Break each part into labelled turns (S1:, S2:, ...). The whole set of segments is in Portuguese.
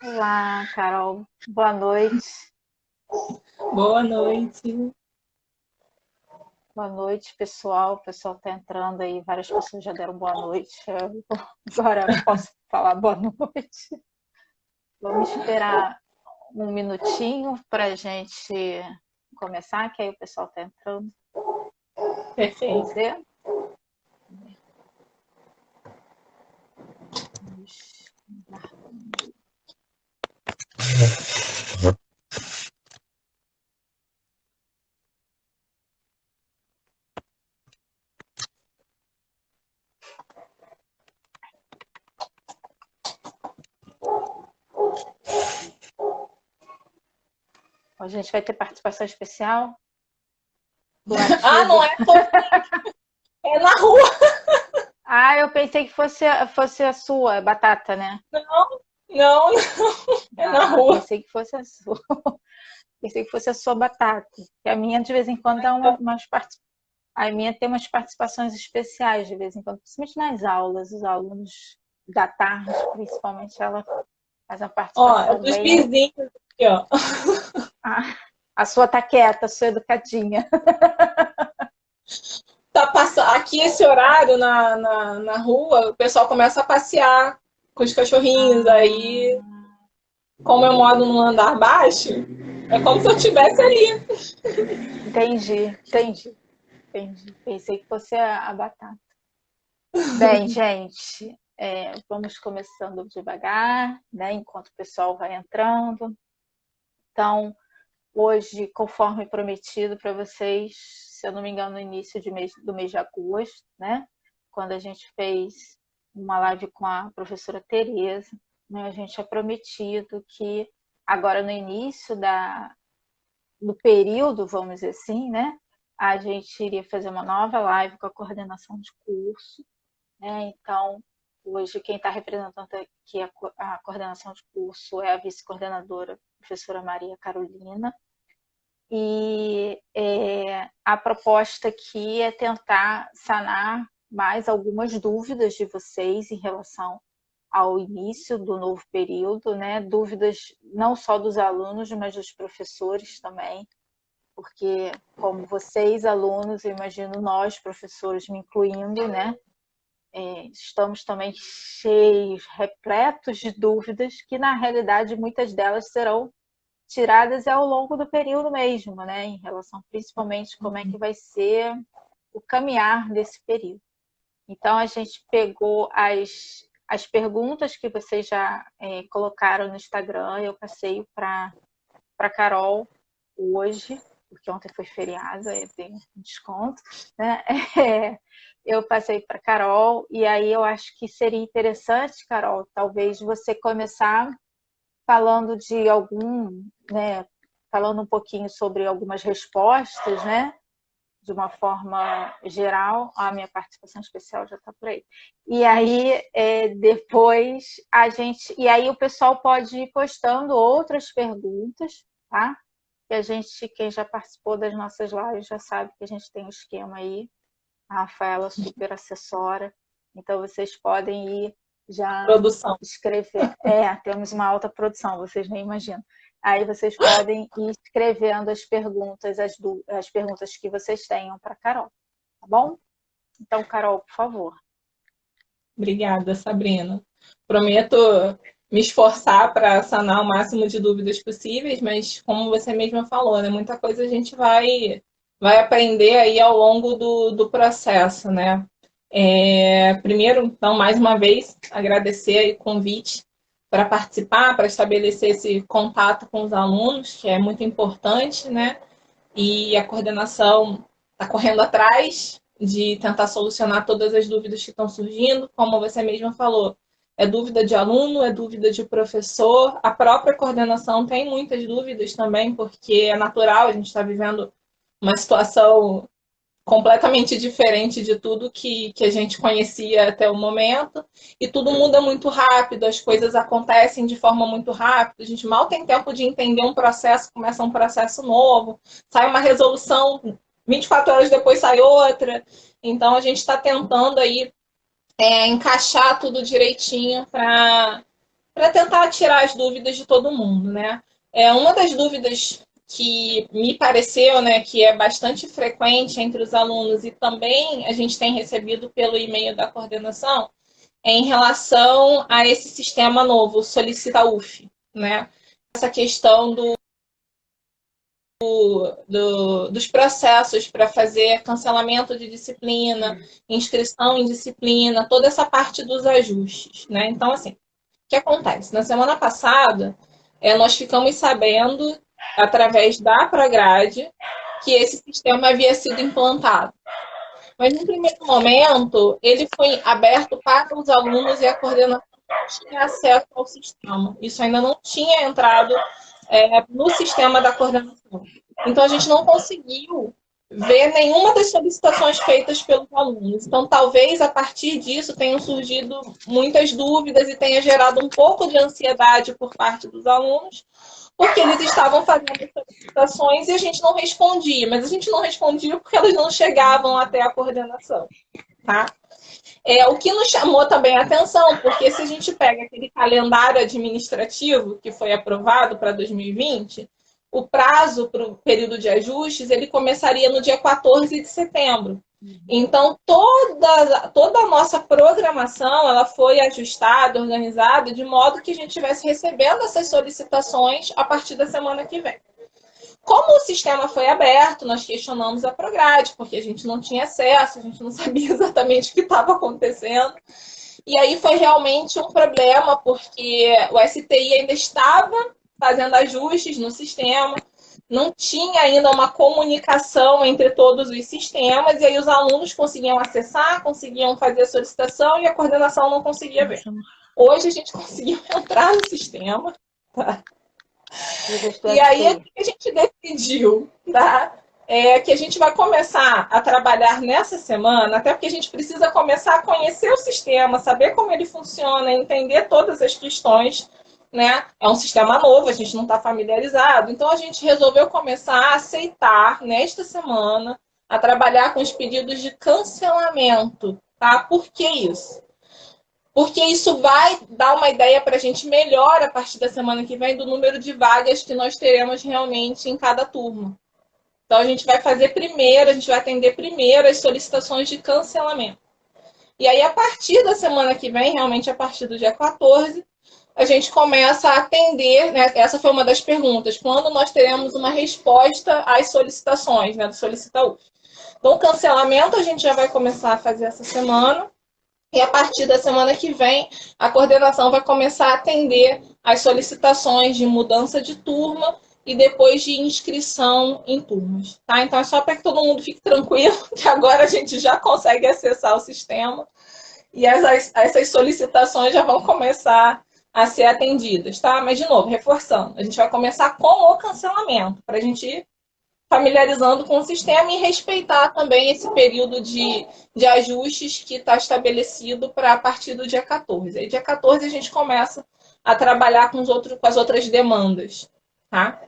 S1: Olá, Carol. Boa noite.
S2: Boa noite.
S1: Boa noite, pessoal. O pessoal está entrando aí. Várias pessoas já deram boa noite. Agora posso falar boa noite. Vamos esperar um minutinho para a gente começar, que aí o pessoal está entrando. Pode
S2: Perfeito.
S1: ser? A gente vai ter participação especial do
S2: Ah,
S1: nativo.
S2: não é? É na rua.
S1: Ah, eu pensei que fosse a sua batata, né?
S2: Não, não, é na
S1: Ah,
S2: rua.
S1: pensei que fosse a sua. Pensei que fosse a sua batata. E a minha, de vez em quando, dá umas participações. A minha tem umas participações especiais, de vez em quando, principalmente nas aulas. Os alunos da tarde, principalmente, ela faz uma
S2: Ó, é
S1: participação
S2: dos
S1: bem.
S2: vizinhos aqui, ó.
S1: Ah, a sua tá quieta, a sua educadinha.
S2: Tá passando aqui esse horário na rua, o pessoal começa a passear com os cachorrinhos. Aí,
S1: Ah,
S2: como eu moro num andar baixo, é como se eu estivesse ali.
S1: entendi. Pensei que fosse a batata. Bem, gente, vamos começando devagar, né? Enquanto o pessoal vai entrando. Então, hoje, conforme prometido para vocês, se eu não me engano, no início do mês de agosto, né? Quando a gente fez uma live com a professora Tereza, né? A gente tinha prometido que agora no início do período, vamos dizer assim, né? A gente iria fazer uma nova live com a coordenação de curso, né? Então, hoje quem está representando aqui a coordenação de curso é a vice-coordenadora, professora Maria Carolina, e a proposta aqui é tentar sanar mais algumas dúvidas de vocês em relação ao início do novo período, né? Dúvidas não só dos alunos, mas dos professores também, porque como vocês, alunos, eu imagino nós, professores, me incluindo, né? Estamos também cheios, repletos de dúvidas, que na realidade muitas delas serão tiradas ao longo do período mesmo, né? Em relação principalmente como é que vai ser o caminhar desse período. Então a gente pegou as perguntas que vocês já colocaram no Instagram, eu passei para a Carol hoje, porque ontem foi feriado, aí eu tenho um desconto, né? Eu passei para a Carol, e aí eu acho que seria interessante, Carol, talvez você começar falando de né, falando um pouquinho sobre algumas respostas, né, de uma forma geral. A minha participação especial já está por aí. E aí, depois, e aí o pessoal pode ir postando outras perguntas, tá? Que a gente, quem já participou das nossas lives já sabe que a gente tem um esquema aí. A Rafaela super assessora, então vocês podem ir já
S2: Produção.
S1: escrever. Temos uma alta produção, vocês nem imaginam. Aí vocês podem ir escrevendo as perguntas, as perguntas que vocês tenham para a Carol, tá bom? Então, Carol, por favor.
S2: Obrigada, Sabrina. Prometo me esforçar para sanar o máximo de dúvidas possíveis, mas como você mesma falou, né, muita coisa a gente vai aprender aí ao longo do processo, né? Primeiro, então, mais uma vez, agradecer o convite para participar, para estabelecer esse contato com os alunos, que é muito importante, né? E a coordenação está correndo atrás de tentar solucionar todas as dúvidas que estão surgindo, como você mesma falou. É dúvida de aluno, é dúvida de professor. A própria coordenação tem muitas dúvidas também, porque é natural, a gente está vivendo uma situação completamente diferente de tudo que a gente conhecia até o momento, e tudo muda muito rápido, as coisas acontecem de forma muito rápida, a gente mal tem tempo de entender um processo, começa um processo novo, sai uma resolução, 24 horas depois sai outra, então a gente está tentando aí encaixar tudo direitinho para tentar tirar as dúvidas de todo mundo, né? Uma das dúvidas que me pareceu, né, que é bastante frequente entre os alunos e também a gente tem recebido pelo e-mail da coordenação, é em relação a esse sistema novo, Solicita UF, né? Essa questão dos processos para fazer cancelamento de disciplina, inscrição em disciplina, toda essa parte dos ajustes, né? Então, assim, o que acontece? Na semana passada, nós ficamos sabendo, através da Prograde, que esse sistema havia sido implantado. Mas, no primeiro momento, ele foi aberto para os alunos e a coordenação não tinha acesso ao sistema. Isso ainda não tinha entrado no sistema da coordenação. Então, a gente não conseguiu ver nenhuma das solicitações feitas pelos alunos. Então, talvez a partir disso tenham surgido muitas dúvidas e tenha gerado um pouco de ansiedade por parte dos alunos, porque eles estavam fazendo solicitações e a gente não respondia, mas a gente não respondia porque elas não chegavam até a coordenação, tá? O que nos chamou também a atenção, porque se a gente pega aquele calendário administrativo que foi aprovado para 2020, o prazo para o período de ajustes ele começaria no dia 14 de setembro. Então, toda a nossa programação ela foi ajustada, organizada, de modo que a gente estivesse recebendo essas solicitações a partir da semana que vem. Como o sistema foi aberto, nós questionamos a Prograde, porque a gente não tinha acesso, a gente não sabia exatamente o que estava acontecendo. E aí foi realmente um problema, porque o STI ainda estava fazendo ajustes no sistema, não tinha ainda uma comunicação entre todos os sistemas, e aí os alunos conseguiam acessar, conseguiam fazer a solicitação e a coordenação não conseguia ver. Hoje a gente conseguiu entrar no sistema, tá? E aí o que a gente decidiu, tá? Que a gente vai começar a trabalhar nessa semana, até porque a gente precisa começar a conhecer o sistema, saber como ele funciona, entender todas as questões, né? É um sistema novo, a gente não está familiarizado. Então, a gente resolveu começar a aceitar, nesta semana, a trabalhar com os pedidos de cancelamento, tá? Por que isso? Porque isso vai dar uma ideia para a gente melhor a partir da semana que vem do número de vagas que nós teremos realmente em cada turma. Então, a gente vai fazer primeiro, a gente vai atender primeiro as solicitações de cancelamento. E aí, a partir da semana que vem, realmente a partir do dia 14, a gente começa a atender, né? Essa foi uma das perguntas, quando nós teremos uma resposta às solicitações, né, do Solicita UF. Então, o cancelamento a gente já vai começar a fazer essa semana, e a partir da semana que vem, a coordenação vai começar a atender as solicitações de mudança de turma e depois de inscrição em turmas. Tá? Então, é só para que todo mundo fique tranquilo, que agora a gente já consegue acessar o sistema e essas solicitações já vão começar a ser atendidas. Tá? Mas, de novo, reforçando, a gente vai começar com o cancelamento, para a gente ir familiarizando com o sistema e respeitar também esse período de ajustes que está estabelecido para a partir do dia 14. Aí, dia 14, a gente começa a trabalhar com as outras demandas. Tá?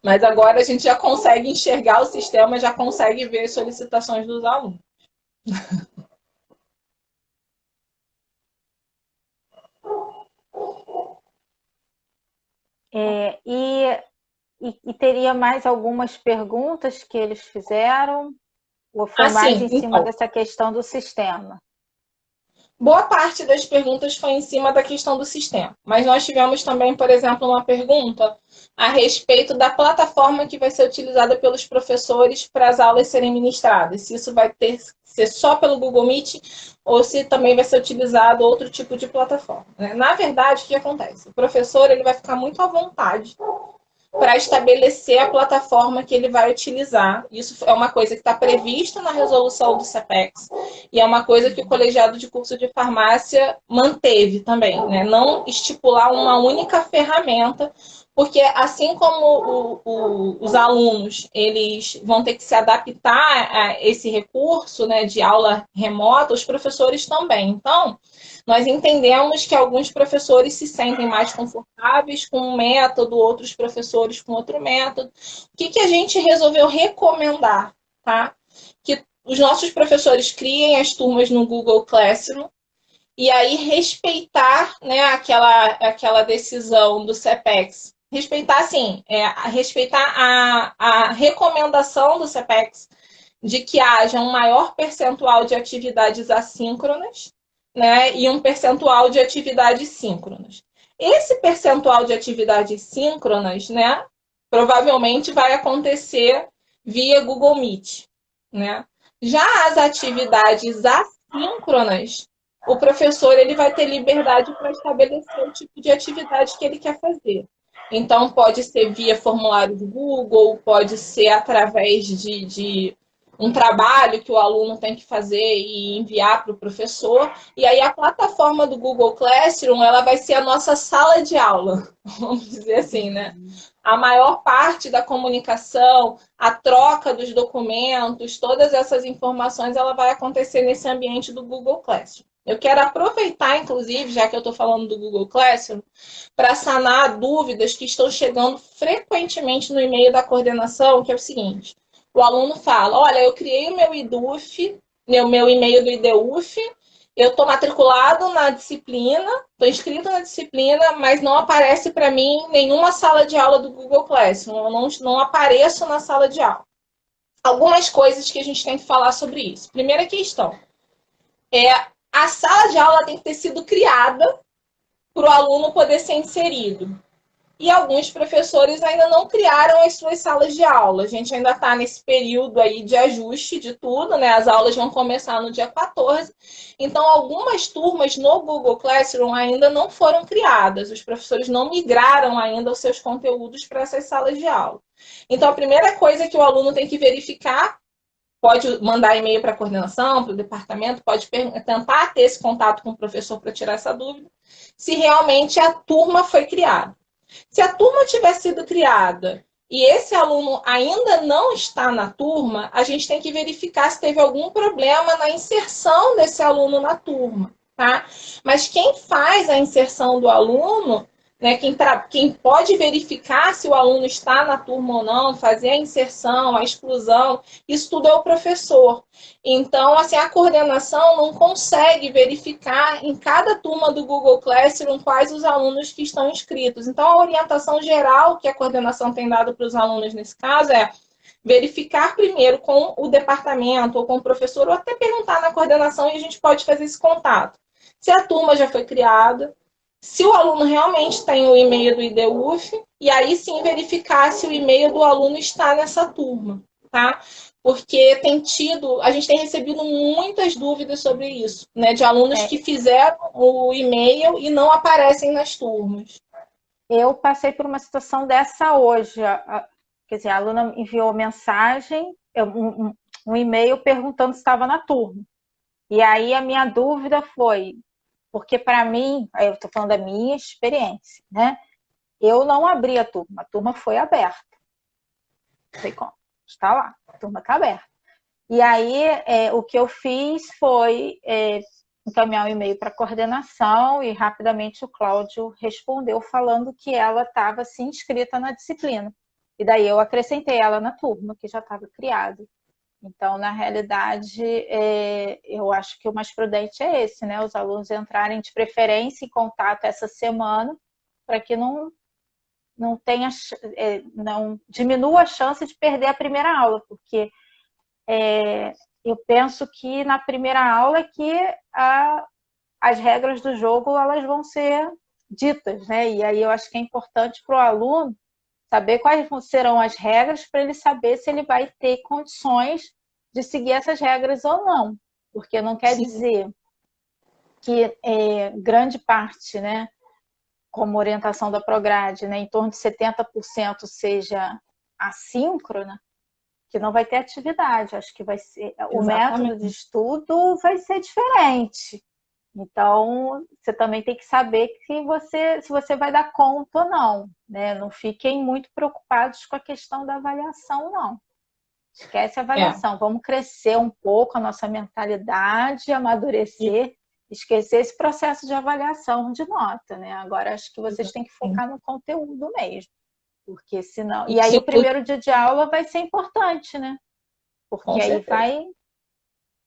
S2: Mas agora a gente já consegue enxergar o sistema, já consegue ver as solicitações dos alunos.
S1: E teria mais algumas perguntas que eles fizeram? Ou foi mais em cima dessa questão do sistema?
S2: Boa parte das perguntas foi em cima da questão do sistema. Mas nós tivemos também, por exemplo, uma pergunta a respeito da plataforma que vai ser utilizada pelos professores para as aulas serem ministradas. Se isso vai ser só pelo Google Meet ou se também vai ser utilizado outro tipo de plataforma. Na verdade, o que acontece? O professor ele vai ficar muito à vontade para estabelecer a plataforma que ele vai utilizar. Isso é uma coisa que está prevista na resolução do CEPEX e é uma coisa que o colegiado de curso de farmácia manteve também, né? Não estipular uma única ferramenta, porque assim como os alunos eles vão ter que se adaptar a esse recurso, né, de aula remota, os professores também. Então, nós entendemos que alguns professores se sentem mais confortáveis com um método, outros professores com outro método. O que a gente resolveu recomendar? Tá? Que os nossos professores criem as turmas no Google Classroom e aí respeitar, né, aquela decisão do CEPEX. Respeitar, assim, respeitar a recomendação do CEPEX de que haja um maior percentual de atividades assíncronas, né, e um percentual de atividades síncronas. Esse percentual de atividades síncronas, né, provavelmente vai acontecer via Google Meet, né? Já as atividades assíncronas, o professor ele vai ter liberdade para estabelecer o tipo de atividade que ele quer fazer. Então, pode ser via formulário do Google, pode ser através de um trabalho que o aluno tem que fazer e enviar para o professor. E aí a plataforma do Google Classroom, ela vai ser a nossa sala de aula, vamos dizer assim, né? A maior parte da comunicação, a troca dos documentos, todas essas informações, ela vai acontecer nesse ambiente do Google Classroom. Eu quero aproveitar, inclusive, já que eu estou falando do Google Classroom, para sanar dúvidas que estão chegando frequentemente no e-mail da coordenação, que é o seguinte: o aluno fala, olha, eu criei o meu IDUF, meu e-mail do IDUF, eu estou matriculado na disciplina, estou inscrito na disciplina, mas não aparece para mim nenhuma sala de aula do Google Classroom, eu não apareço na sala de aula. Algumas coisas que a gente tem que falar sobre isso. Primeira questão, a sala de aula tem que ter sido criada para o aluno poder ser inserido. E alguns professores ainda não criaram as suas salas de aula. A gente ainda está nesse período aí de ajuste de tudo, né? As aulas vão começar no dia 14. Então, algumas turmas no Google Classroom ainda não foram criadas. Os professores não migraram ainda os seus conteúdos para essas salas de aula. Então, a primeira coisa que o aluno tem que verificar, pode mandar e-mail para a coordenação, para o departamento, pode tentar ter esse contato com o professor para tirar essa dúvida, se realmente a turma foi criada. Se a turma tiver sido criada e esse aluno ainda não está na turma, a gente tem que verificar se teve algum problema na inserção desse aluno na turma, tá? Mas quem faz a inserção do aluno, né, quem pode verificar se o aluno está na turma ou não, fazer a inserção, a exclusão, isso tudo é o professor. Então, assim, a coordenação não consegue verificar em cada turma do Google Classroom quais os alunos que estão inscritos. Então, a orientação geral que a coordenação tem dado para os alunos nesse caso é verificar primeiro com o departamento ou com o professor, ou até perguntar na coordenação e a gente pode fazer esse contato. Se a turma já foi criada, se o aluno realmente tem o e-mail do IDUF, e aí sim verificar se o e-mail do aluno está nessa turma, tá? Porque a gente tem recebido muitas dúvidas sobre isso, né? De alunos que fizeram o e-mail e não aparecem nas turmas.
S1: Eu passei por uma situação dessa hoje. Quer dizer, a aluna enviou mensagem, um e-mail perguntando se estava na turma. E aí a minha dúvida foi, porque para mim, aí eu estou falando da minha experiência, né? Eu não abri a turma foi aberta. Não sei como. Está lá, a turma está aberta. E aí o que eu fiz foi encaminhar um e-mail para a coordenação e rapidamente o Cláudio respondeu falando que ela estava se inscrita na disciplina. E daí eu acrescentei ela na turma, que já estava criada. Então, na realidade, eu acho que o mais prudente é esse, né? Os alunos entrarem de preferência em contato essa semana, para que não tenha, não diminua a chance de perder a primeira aula, porque eu penso que na primeira aula que as regras do jogo elas vão ser ditas, né? E aí eu acho que é importante para o aluno saber quais serão as regras para ele saber se ele vai ter condições de seguir essas regras ou não, porque não quer dizer que grande parte, né, como orientação da Prograde, né, em torno de 70% seja assíncrona, que não vai ter atividade. Acho que vai ser o método de estudo vai ser diferente. Então, você também tem que saber se você vai dar conta ou não, né? Não fiquem muito preocupados com a questão da avaliação, não. Esquece a avaliação. Vamos crescer um pouco a nossa mentalidade, amadurecer, esquecer esse processo de avaliação de nota, né? Agora, acho que vocês têm que focar no conteúdo mesmo. Porque senão. E aí o primeiro dia de aula vai ser importante, né? Porque aí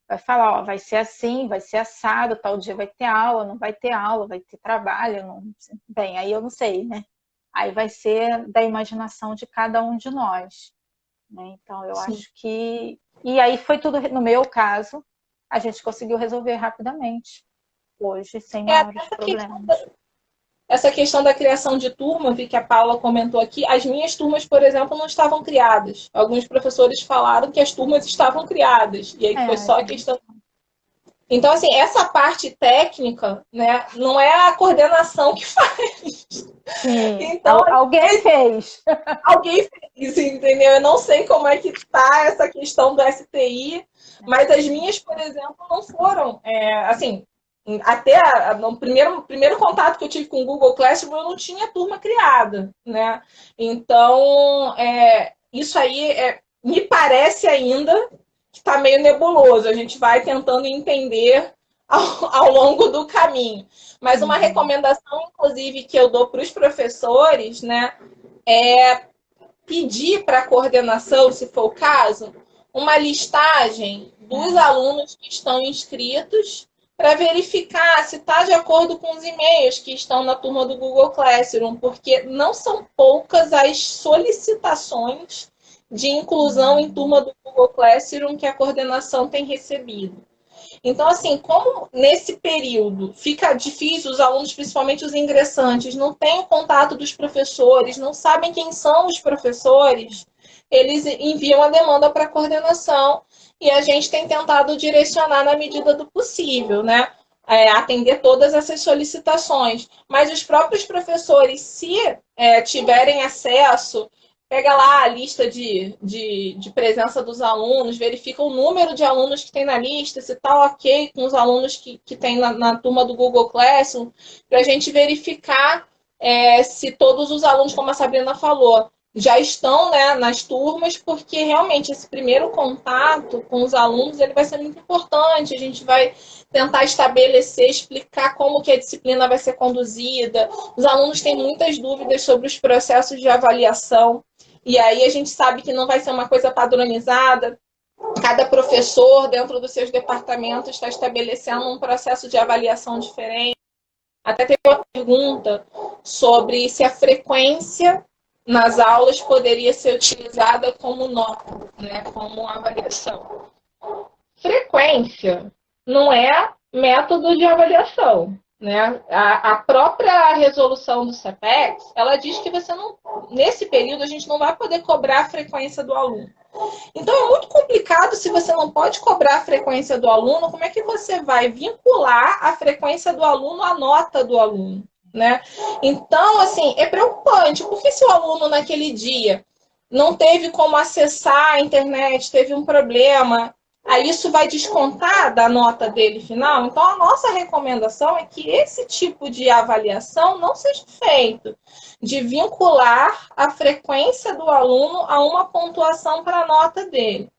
S1: vai falar, ó, vai ser assim, vai ser assado, tal dia vai ter aula, não vai ter aula, vai ter trabalho, não... bem, aí eu não sei, né? Aí vai ser da imaginação de cada um de nós, né? Então eu
S2: Sim.
S1: acho que... E aí foi tudo, no meu caso, a gente conseguiu resolver rapidamente, hoje, sem maiores problemas.
S2: Essa questão da criação de turma, vi que a Paula comentou aqui, as minhas turmas, por exemplo, não estavam criadas. Alguns professores falaram que as turmas estavam criadas, e aí foi só a questão. Então, assim, essa parte técnica, né, não é a coordenação que faz.
S1: Sim,
S2: Então,
S1: alguém fez.
S2: Alguém fez, entendeu? Eu não sei como é que está essa questão do STI, mas as minhas, por exemplo, não foram. Assim, até no primeiro contato que eu tive com o Google Classroom, eu não tinha turma criada, né? Então, isso aí me parece ainda que está meio nebuloso. A gente vai tentando entender ao longo do caminho. Mas uma recomendação, inclusive, que eu dou para os professores, né, é pedir para a coordenação, se for o caso, uma listagem dos alunos que estão inscritos para verificar se está de acordo com os e-mails que estão na turma do Google Classroom, porque não são poucas as solicitações de inclusão em turma do Google Classroom que a coordenação tem recebido. Então, assim, como nesse período fica difícil, os alunos, principalmente os ingressantes, não têm o contato dos professores, não sabem quem são os professores, eles enviam a demanda para a coordenação e a gente tem tentado direcionar na medida do possível, né? Atender todas essas solicitações. Mas os próprios professores, se tiverem acesso, pega lá a lista de presença dos alunos, verifica o número de alunos que tem na lista, se está ok com os alunos que tem na turma do Google Classroom, para a gente verificar se todos os alunos, como a Sabrina falou, já estão, né, nas turmas, porque realmente esse primeiro contato com os alunos ele vai ser muito importante. A gente vai tentar estabelecer, explicar como que a disciplina vai ser conduzida. Os alunos têm muitas dúvidas sobre os processos de avaliação. E aí a gente sabe que não vai ser uma coisa padronizada. Cada professor, dentro dos seus departamentos, está estabelecendo um processo de avaliação diferente. Até teve uma pergunta sobre se a frequência nas aulas poderia ser utilizada como nota, né, como avaliação. Frequência não é método de avaliação. Né? A própria resolução do CPEX, ela diz que você não, nesse período a gente não vai poder cobrar a frequência do aluno. Então é muito complicado se você não pode cobrar a frequência do aluno, como é que você vai vincular a frequência do aluno à nota do aluno? Né? Então, assim, é preocupante, porque se o aluno naquele dia não teve como acessar a internet, teve um problema, aí isso vai descontar da nota dele final. Então, a nossa recomendação é que esse tipo de avaliação não seja feito, de vincular a frequência do aluno a uma pontuação para a nota dele.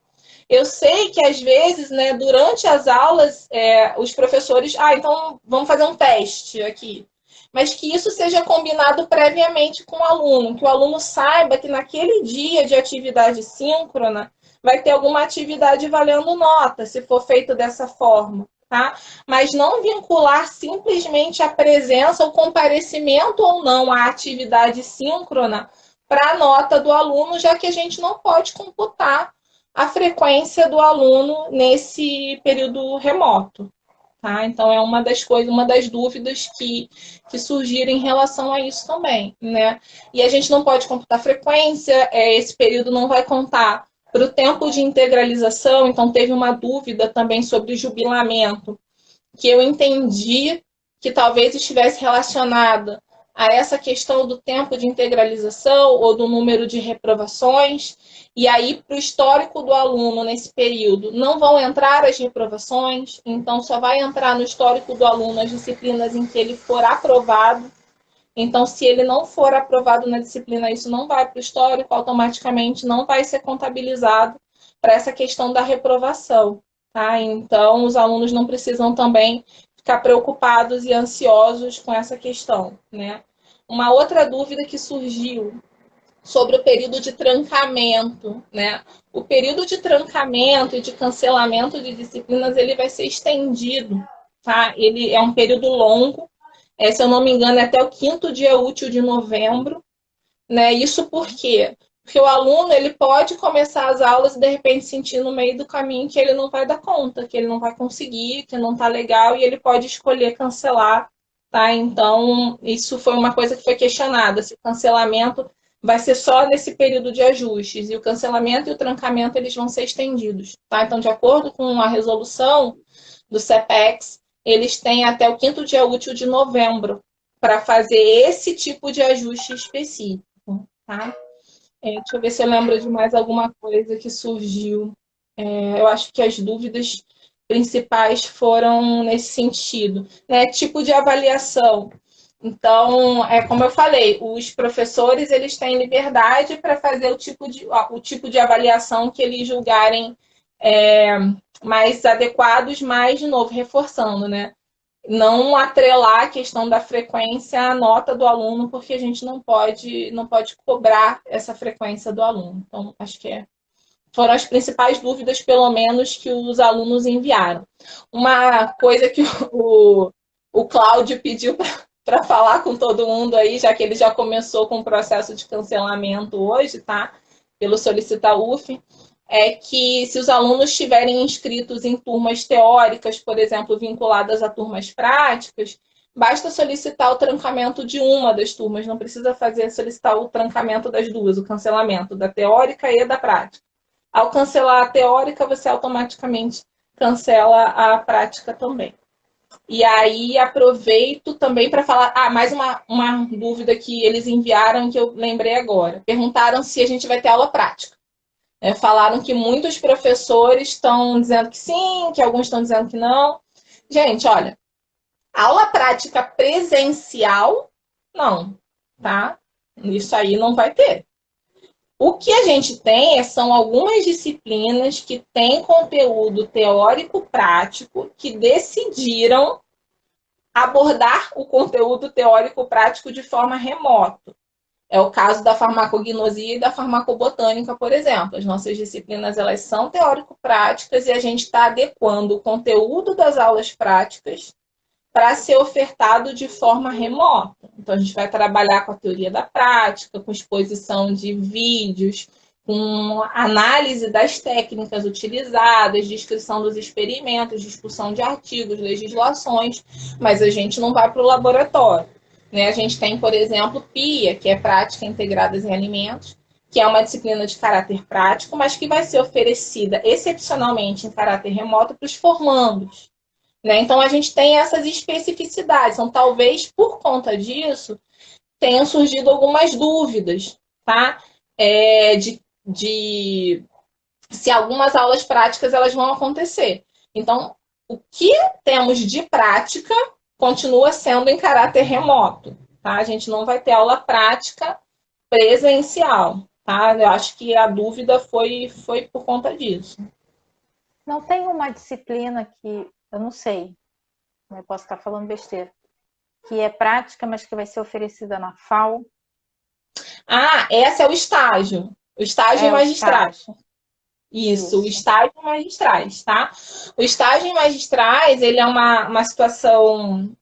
S2: Eu sei que, às vezes, né, durante as aulas, os professores... então vamos fazer um teste aqui. Mas que isso seja combinado previamente com o aluno, que o aluno saiba que naquele dia de atividade síncrona vai ter alguma atividade valendo nota, se for feito dessa forma, tá? Mas não vincular simplesmente a presença, o comparecimento ou não à atividade síncrona para a nota do aluno, já que a gente não pode computar a frequência do aluno nesse período remoto. Tá? Então, é uma das coisas, uma das dúvidas que surgiram em relação a isso também. Né? E a gente não pode computar frequência, esse período não vai contar para o tempo de integralização, então teve uma dúvida também sobre jubilamento, que eu entendi que talvez estivesse relacionada a essa questão do tempo de integralização ou do número de reprovações. E aí, para o histórico do aluno nesse período, não vão entrar as reprovações, então só vai entrar no histórico do aluno as disciplinas em que ele for aprovado. Então, se ele não for aprovado na disciplina, isso não vai para o histórico, automaticamente não vai ser contabilizado para essa questão da reprovação. Tá? Então, os alunos não precisam também ficar preocupados e ansiosos com essa questão. Né? Uma outra dúvida que surgiu sobre o período de trancamento, né? O período de trancamento e de cancelamento de disciplinas, ele vai ser estendido, tá? Ele é um período longo, se eu não me engano, é até o 5º dia útil de novembro, né? Isso por quê? Porque o aluno, ele pode começar as aulas e, de repente, sentir no meio do caminho que ele não vai dar conta, que ele não vai conseguir, que não está legal, e ele pode escolher cancelar, tá? Então, isso foi uma coisa que foi questionada, se o cancelamento vai ser só nesse período de ajustes, e o cancelamento e o trancamento, eles vão ser estendidos, tá? Então, de acordo com a resolução do CEPEX, eles têm até o 5º dia útil de novembro para fazer esse tipo de ajuste específico, tá? Deixa eu ver se eu lembro de mais alguma coisa que surgiu. Eu acho que as dúvidas principais foram nesse sentido, né? Tipo de avaliação. Então, como eu falei, os professores, eles têm liberdade para fazer o tipo de avaliação que eles julgarem mais adequados, mas, de novo, reforçando, né? Não atrelar a questão da frequência à nota do aluno, porque a gente não pode cobrar essa frequência do aluno. Então, acho que foram as principais dúvidas, pelo menos, que os alunos enviaram. Uma coisa que o Cláudio pediu para falar com todo mundo aí, já que ele já começou com o processo de cancelamento hoje, tá? Pelo Solicita UF, é que se os alunos estiverem inscritos em turmas teóricas, por exemplo, vinculadas a turmas práticas, basta solicitar o trancamento de uma das turmas, não precisa solicitar o trancamento das duas, o cancelamento da teórica e da prática. Ao cancelar a teórica, você automaticamente cancela a prática também. E aí aproveito também para falar, mais uma dúvida que eles enviaram que eu lembrei agora. Perguntaram se a gente vai ter aula prática. Falaram que muitos professores estão dizendo que sim, que alguns estão dizendo que não. Gente, olha, aula prática presencial, não, tá? Isso aí não vai ter. O que a gente tem são algumas disciplinas que têm conteúdo teórico prático que decidiram abordar o conteúdo teórico prático de forma remota. É o caso da farmacognosia e da farmacobotânica, por exemplo. As nossas disciplinas, elas são teórico-práticas e a gente está adequando o conteúdo das aulas práticas para ser ofertado de forma remota. Então, a gente vai trabalhar com a teoria da prática, com exposição de vídeos, com análise das técnicas utilizadas, descrição dos experimentos, discussão de artigos, legislações, mas a gente não vai para o laboratório. A gente tem, por exemplo, PIA, que é Prática Integradas em Alimentos, que é uma disciplina de caráter prático, mas que vai ser oferecida excepcionalmente em caráter remoto para os formandos. Então, a gente tem essas especificidades. Então, talvez, por conta disso, tenham surgido algumas dúvidas, tá? De se algumas aulas práticas elas vão acontecer. Então, o que temos de prática continua sendo em caráter remoto, tá? A gente não vai ter aula prática presencial, tá? Eu acho que a dúvida foi por conta disso.
S1: Não tem uma disciplina que, eu não sei, eu posso estar falando besteira, que é prática, mas que vai ser oferecida na FAO?
S2: Esse é o estágio. O estágio em magistrais. Isso, o estágio em magistrais, tá? O estágio em magistrais, ele é uma situação...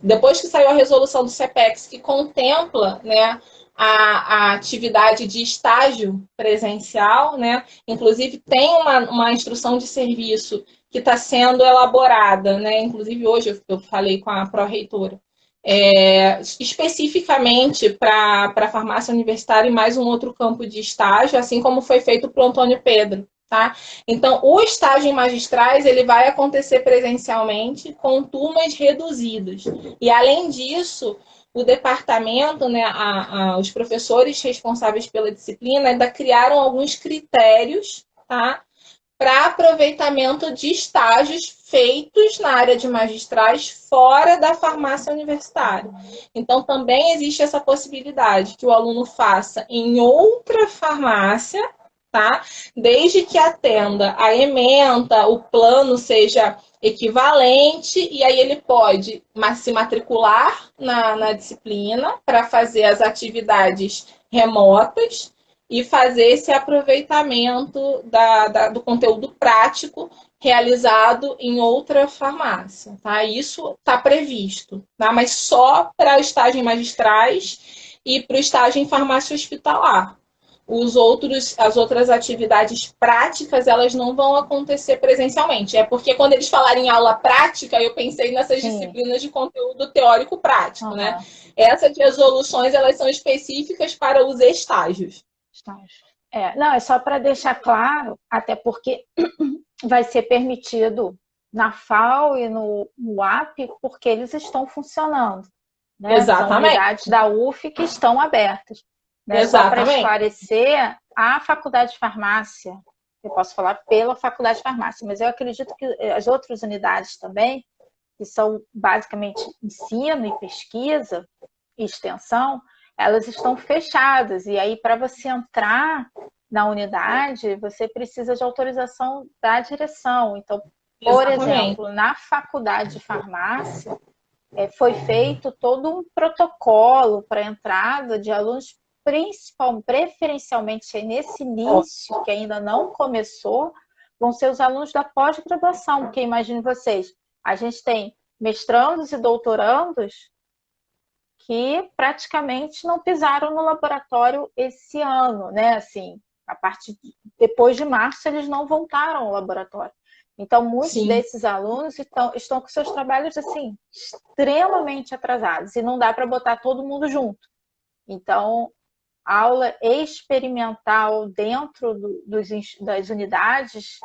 S2: depois que saiu a resolução do CEPEX, que contempla, né, a atividade de estágio presencial, né? Inclusive tem uma instrução de serviço que está sendo elaborada, né? Inclusive hoje eu falei com a pró-reitora, especificamente para a farmácia universitária e mais um outro campo de estágio, assim como foi feito para o Antônio Pedro. Tá? Então, o estágio em magistrais ele vai acontecer presencialmente com turmas reduzidas. E, além disso, o departamento, né, os professores responsáveis pela disciplina ainda criaram alguns critérios, tá, para aproveitamento de estágios feitos na área de magistrais fora da farmácia universitária. Então, também existe essa possibilidade que o aluno faça em outra farmácia, tá? Desde que atenda a ementa, o plano seja equivalente, e aí ele pode se matricular na disciplina para fazer as atividades remotas e fazer esse aproveitamento do conteúdo prático realizado em outra farmácia, tá? Isso está previsto, tá? Mas só para o estágio em magistrais e para o estágio em farmácia hospitalar. As outras atividades práticas, elas não vão acontecer presencialmente. É porque quando eles falarem em aula prática, eu pensei nessas disciplinas de conteúdo teórico prático, né? Essas resoluções, elas são específicas para os estágios.
S1: Não, é só para deixar claro, até porque vai ser permitido na FAO e no AP, porque eles estão funcionando. Né?
S2: Exatamente.
S1: São unidades da UF que estão abertas. Né? Só para esclarecer, a Faculdade de Farmácia, eu posso falar pela Faculdade de Farmácia, mas eu acredito que as outras unidades também, que são basicamente ensino e pesquisa e extensão, elas estão fechadas. E aí, para você entrar na unidade, você precisa de autorização da direção. Então, por exemplo, na Faculdade de Farmácia, foi feito todo um protocolo para a entrada de alunos, preferencialmente nesse início, que ainda não começou, vão ser os alunos da pós-graduação, porque imagine vocês, a gente tem mestrandos e doutorandos que praticamente não pisaram no laboratório esse ano, né? Assim, depois de março, eles não voltaram ao laboratório. Então, muitos desses alunos estão com seus trabalhos assim, extremamente atrasados, e não dá para botar todo mundo junto. Então, aula experimental dentro das unidades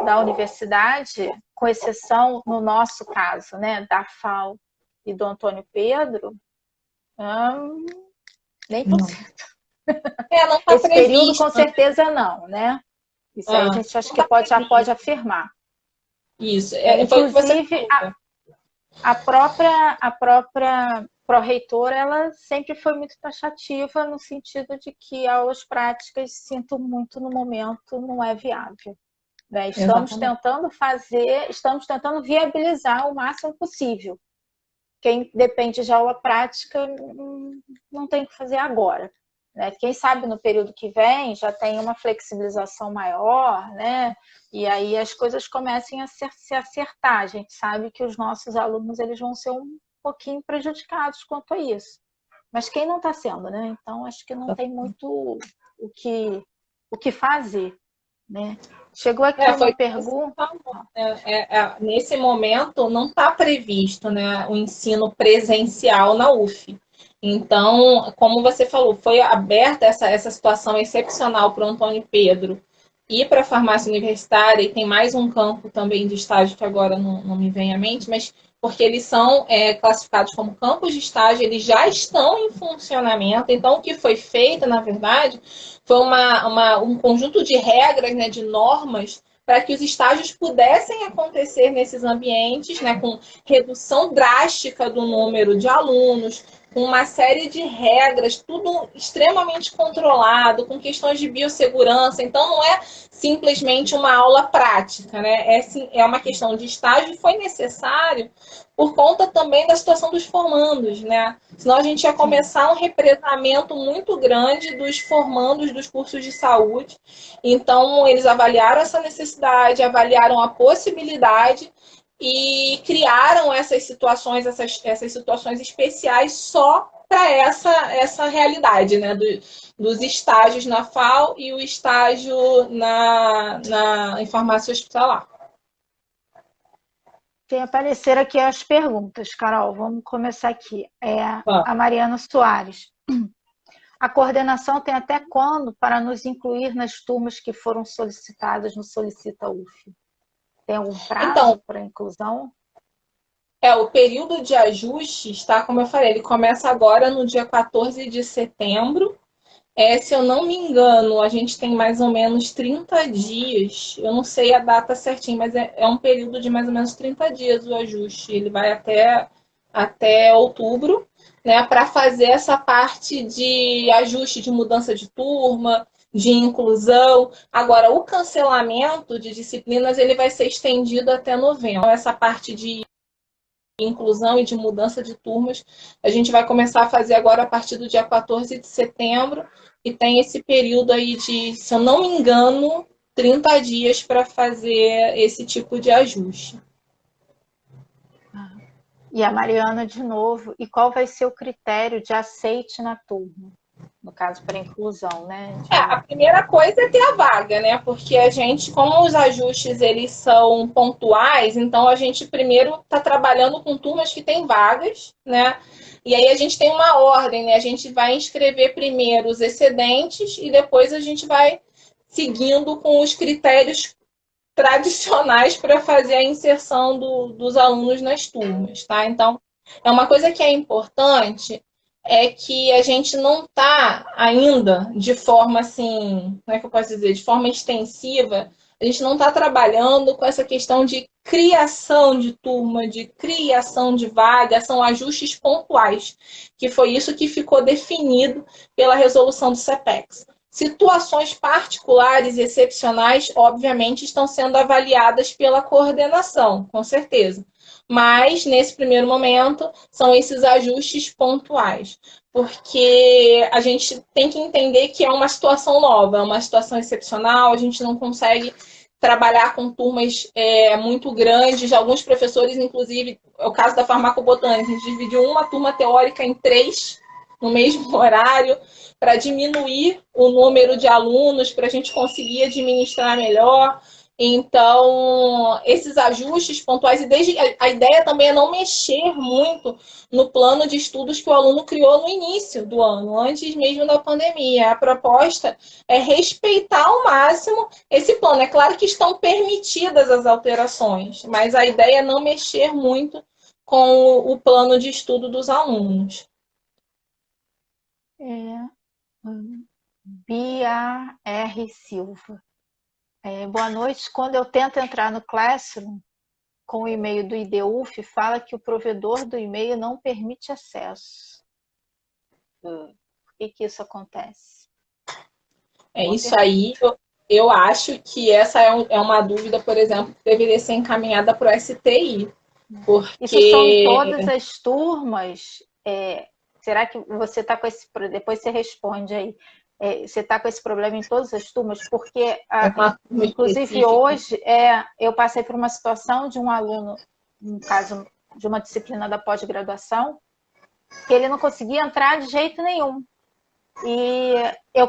S1: da universidade, com exceção, no nosso caso, né, da FAO e do Antônio Pedro, nem por cento. Esse período, com certeza, não, né? Isso aí a gente acha que já pode afirmar.
S2: Isso.
S1: Inclusive, a própria pró-reitora, ela sempre foi muito taxativa no sentido de que aulas práticas, sinto muito no momento, não é viável. Né? Estamos tentando viabilizar o máximo possível. Quem depende de aula prática não tem o que fazer agora. Né? Quem sabe no período que vem já tem uma flexibilização maior, né? E aí as coisas comecem a se acertar. A gente sabe que os nossos alunos eles vão ser um pouquinho prejudicados quanto a isso. Mas quem não está sendo, né? Então acho que não tem muito o que fazer. Né? Chegou aqui uma pergunta.
S2: Nesse momento não está previsto, né, o ensino presencial na UF. Então, como você falou, foi aberta essa situação excepcional para o Antônio Pedro e para a farmácia universitária, e tem mais um campo também de estágio que agora não me vem à mente, mas porque eles são classificados como campos de estágio, eles já estão em funcionamento. Então, o que foi feito, na verdade, foi um conjunto de regras, né, de normas, para que os estágios pudessem acontecer nesses ambientes, né, com redução drástica do número de alunos, com uma série de regras, tudo extremamente controlado, com questões de biossegurança. Então, não é simplesmente uma aula prática, né? É uma questão de estágio, e foi necessário por conta também da situação dos formandos, né? Senão a gente ia começar um represamento muito grande dos formandos dos cursos de saúde. Então, eles avaliaram essa necessidade, avaliaram a possibilidade e criaram essas situações especiais só para essa realidade, né? Dos estágios na FAO e o estágio em farmácia hospitalar.
S1: Tem aparecer aqui as perguntas, Carol. Vamos começar aqui. A Mariana Soares. A coordenação tem até quando para nos incluir nas turmas que foram solicitadas no Solicita UF? Tem algum prazo para inclusão?
S2: O período de ajuste está, como eu falei, ele começa agora no dia 14 de setembro. Se eu não me engano, a gente tem mais ou menos 30 dias. Eu não sei a data certinha, mas é um período de mais ou menos 30 dias o ajuste. Ele vai até outubro, né, para fazer essa parte de ajuste de mudança de turma, de inclusão. Agora, o cancelamento de disciplinas ele vai ser estendido até novembro. Então, essa parte de inclusão e de mudança de turmas, a gente vai começar a fazer agora a partir do dia 14 de setembro, e tem esse período aí de, se eu não me engano, 30 dias para fazer esse tipo de ajuste.
S1: E a Mariana de novo, e qual vai ser o critério de aceite na turma? No caso, para inclusão, né?
S2: A primeira coisa é ter a vaga, né? Porque a gente, como os ajustes eles são pontuais, então a gente primeiro está trabalhando com turmas que têm vagas, né? E aí a gente tem uma ordem, né? A gente vai inscrever primeiro os excedentes e depois a gente vai seguindo com os critérios tradicionais para fazer a inserção dos alunos nas turmas, tá? Então, é uma coisa que é importante é que a gente não está ainda de forma assim, como é que eu posso dizer, de forma extensiva, a gente não está trabalhando com essa questão de criação de turma, de criação de vaga, são ajustes pontuais, que foi isso que ficou definido pela resolução do CEPEX. Situações particulares e excepcionais, obviamente, estão sendo avaliadas pela coordenação, com certeza. Mas, nesse primeiro momento, são esses ajustes pontuais. Porque a gente tem que entender que é uma situação nova, é uma situação excepcional, a gente não consegue trabalhar com turmas muito grandes. Alguns professores, inclusive, é o caso da farmacobotânica, a gente dividiu uma turma teórica em 3 no mesmo horário, para diminuir o número de alunos, para a gente conseguir administrar melhor. Então, esses ajustes pontuais, e desde a ideia também é não mexer muito no plano de estudos que o aluno criou no início do ano, antes mesmo da pandemia. A proposta é respeitar ao máximo esse plano. É claro que estão permitidas as alterações, mas a ideia é não mexer muito com o plano de estudo dos alunos.
S1: Bia R. Silva. Boa noite. Quando eu tento entrar no Classroom com o e-mail do IDUF, fala que o provedor do e-mail não permite acesso. Por que isso acontece?
S2: Isso aí, eu acho que essa é uma dúvida, por exemplo, que deveria ser encaminhada para o STI. Porque...
S1: Isso são em todas as turmas? Será que você está com esse... Depois você responde aí. Você está com esse problema em todas as turmas? Porque, inclusive, hoje, eu passei por uma situação de um aluno, no caso de uma disciplina da pós-graduação, que ele não conseguia entrar de jeito nenhum. E eu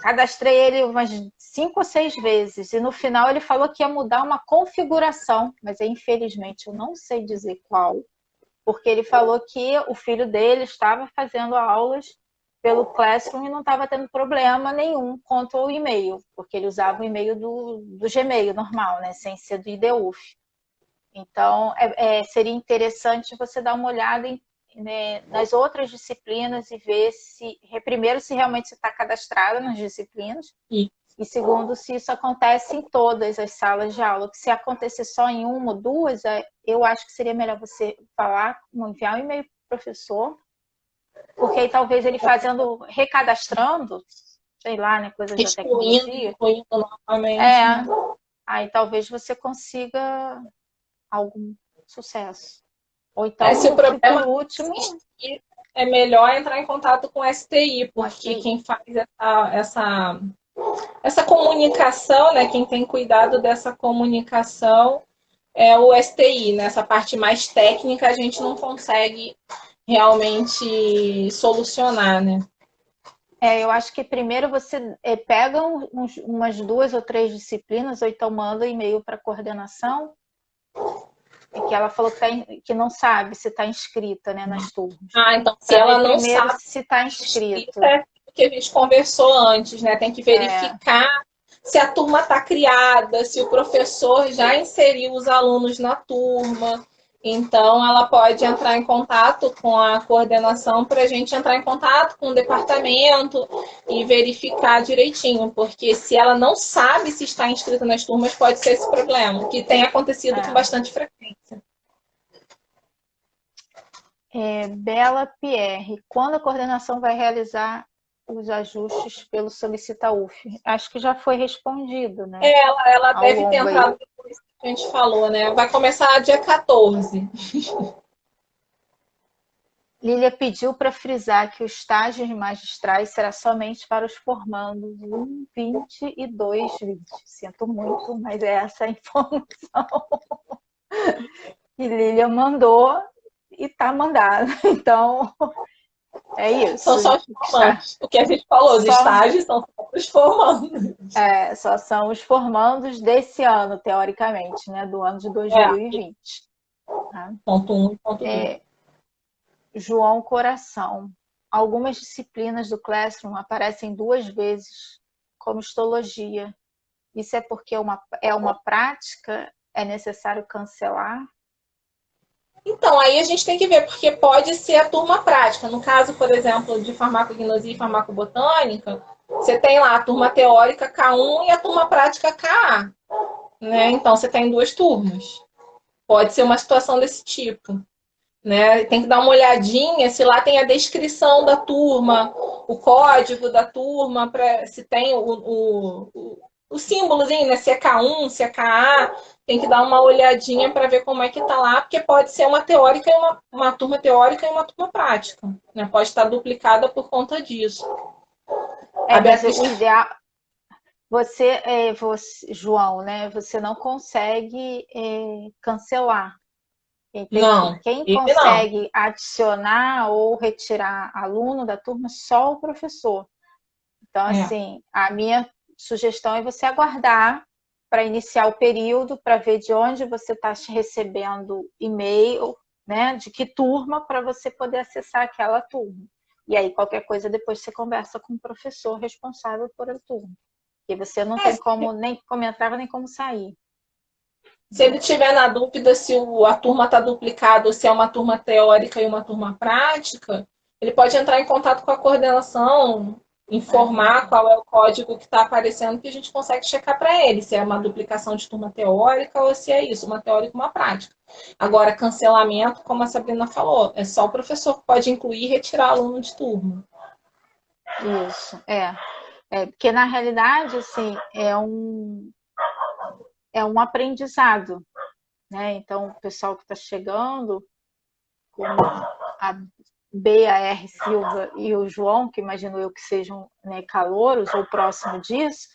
S1: cadastrei ele umas 5 ou 6 vezes, e no final ele falou que ia mudar uma configuração, mas infelizmente eu não sei dizer qual, porque ele falou que o filho dele estava fazendo aulas pelo Classroom e não estava tendo problema nenhum quanto ao e-mail, porque ele usava o e-mail do Gmail normal, né, sem ser do IDUF. Então, seria interessante você dar uma olhada nas outras disciplinas e ver primeiro, se realmente você está cadastrado nas disciplinas, e segundo, se isso acontece em todas as salas de aula. Que se acontecer só em uma ou duas, eu acho que seria melhor você enviar um e-mail para o professor, porque aí talvez ele recadastrando, sei lá, né, coisas da tecnologia.
S2: Novamente.
S1: Aí talvez você consiga algum sucesso. Ou então,
S2: se o problema
S1: por último,
S2: é melhor entrar em contato com o STI, porque quem faz essa comunicação, né, quem tem cuidado dessa comunicação é o STI. Nessa parte mais técnica, a gente não consegue realmente solucionar, né?
S1: Eu acho que primeiro você pega umas 2 ou 3 disciplinas, ou então manda e-mail para a coordenação, que ela falou que não sabe se está inscrita, né, nas turmas.
S2: Então se ela não
S1: primeiro
S2: sabe
S1: se está inscrito.
S2: É o que a gente conversou antes, né? Tem que verificar se a turma está criada, se o professor já inseriu os alunos na turma. Então, ela pode entrar em contato com a coordenação para a gente entrar em contato com o departamento e verificar direitinho, porque se ela não sabe se está inscrita nas turmas, pode ser esse problema, que tem acontecido com bastante frequência.
S1: Bela Pierre, quando a coordenação vai realizar os ajustes pelo Solicita UF. Acho que já foi respondido, né?
S2: Ela
S1: Ao
S2: deve ter
S1: longo aí.
S2: entrado depois que a gente falou, né? Vai começar dia 14.
S1: Lília pediu para frisar que o estágio de magistrais será somente para os formandos 1, 20 e 2, 20. Sinto muito, mas é essa a informação que Lília mandou e está mandada. Então, é
S2: São
S1: isso.
S2: só os formandos. O que a gente falou, os
S1: Só,
S2: estágios são só os formandos.
S1: só são os formandos desse ano, teoricamente, né? Do ano de
S2: É,
S1: 2020. Tá?
S2: ponto 1 e ponto 2.
S1: João Coração. Algumas disciplinas do Classroom aparecem 2 vezes, como histologia. Isso é porque é uma prática? É necessário cancelar?
S2: Então, aí a gente tem que ver, porque pode ser a turma prática. No caso, por exemplo, de farmacognosia e farmacobotânica, você tem lá a turma teórica K1 e a turma prática KA. Né? Então, você tem 2 turmas. Pode ser uma situação desse tipo. Né? Tem que dar uma olhadinha se lá tem a descrição da turma, o código da turma, se tem o símbolozinho, né? Se é K1, se é KA, tem que dar uma olhadinha para ver como é que tá lá, porque pode ser uma teórica e uma turma teórica e uma turma prática. Né? Pode estar duplicada por conta disso. A
S1: Mas
S2: Beatriz
S1: o ideal. Você, João, né? Você não consegue cancelar.
S2: não,
S1: Quem
S2: ele não.
S1: consegue adicionar ou retirar aluno da turma, só o professor. Então,
S2: É.
S1: assim, a minha sugestão é você aguardar para iniciar o período, para ver de onde você está recebendo e-mail, né? De que turma, para você poder acessar aquela turma. E aí, qualquer coisa, depois você conversa com o professor responsável por a turma. Porque você não tem como nem como entrar, nem como sair.
S2: Se ele tiver na dúvida se a turma está duplicada ou se é uma turma teórica e uma turma prática, ele pode entrar em contato com a coordenação, informar qual é o código que está aparecendo, que a gente consegue checar para ele se é uma duplicação de turma teórica ou se é isso, uma teórica e uma prática. Agora, cancelamento, como a Sabrina falou, é só o professor que pode incluir e retirar aluno de turma.
S1: Isso, porque na realidade, assim, é um aprendizado, né? Então, o pessoal que está chegando, como a B.A.R. Silva e o João, que imagino eu que sejam, né, calouros ou próximo disso,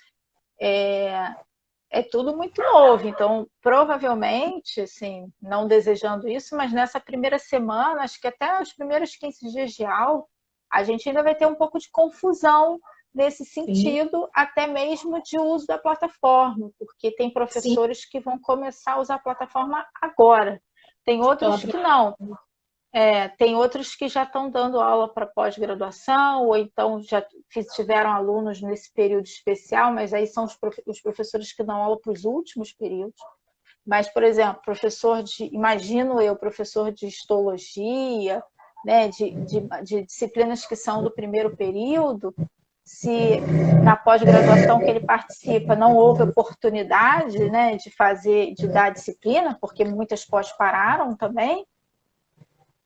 S1: é tudo muito novo. Então, provavelmente, assim, não desejando isso, mas nessa primeira semana, acho que até os primeiros 15 dias de aula, a gente ainda vai ter um pouco de confusão nesse sentido, sim, até mesmo de uso da plataforma, porque tem professores, sim, que vão começar a usar a plataforma agora. Tem outros que não. Tem outros que já estão dando aula para pós-graduação, ou então já tiveram alunos nesse período especial, mas aí são os professores que dão aula para os últimos períodos. Mas, por exemplo, imagino eu, professor de histologia, né, de disciplinas que são do primeiro período, se na pós-graduação que ele participa não houve oportunidade, né, de dar disciplina, porque muitas pós pararam também,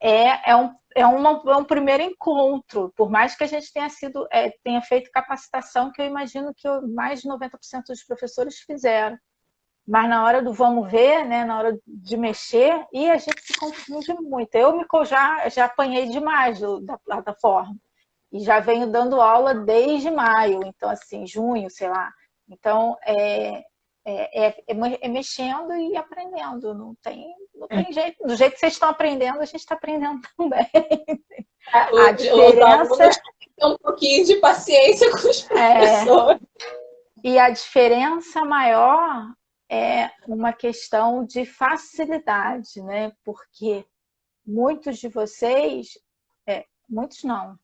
S1: é um primeiro encontro, por mais que a gente tenha feito capacitação, que eu imagino que mais de 90% dos professores fizeram. Mas na hora do vamos ver, né, na hora de mexer, e a gente se confunde muito. Eu já apanhei demais da plataforma. E já venho dando aula desde maio, então assim, junho, sei lá. Então, mexendo e aprendendo, não tem jeito. Do jeito que vocês estão aprendendo, a gente está aprendendo também.
S2: A diferença é um pouquinho de paciência com os professores.
S1: E a diferença maior é uma questão de facilidade, né? Porque muitos de vocês, muitos não,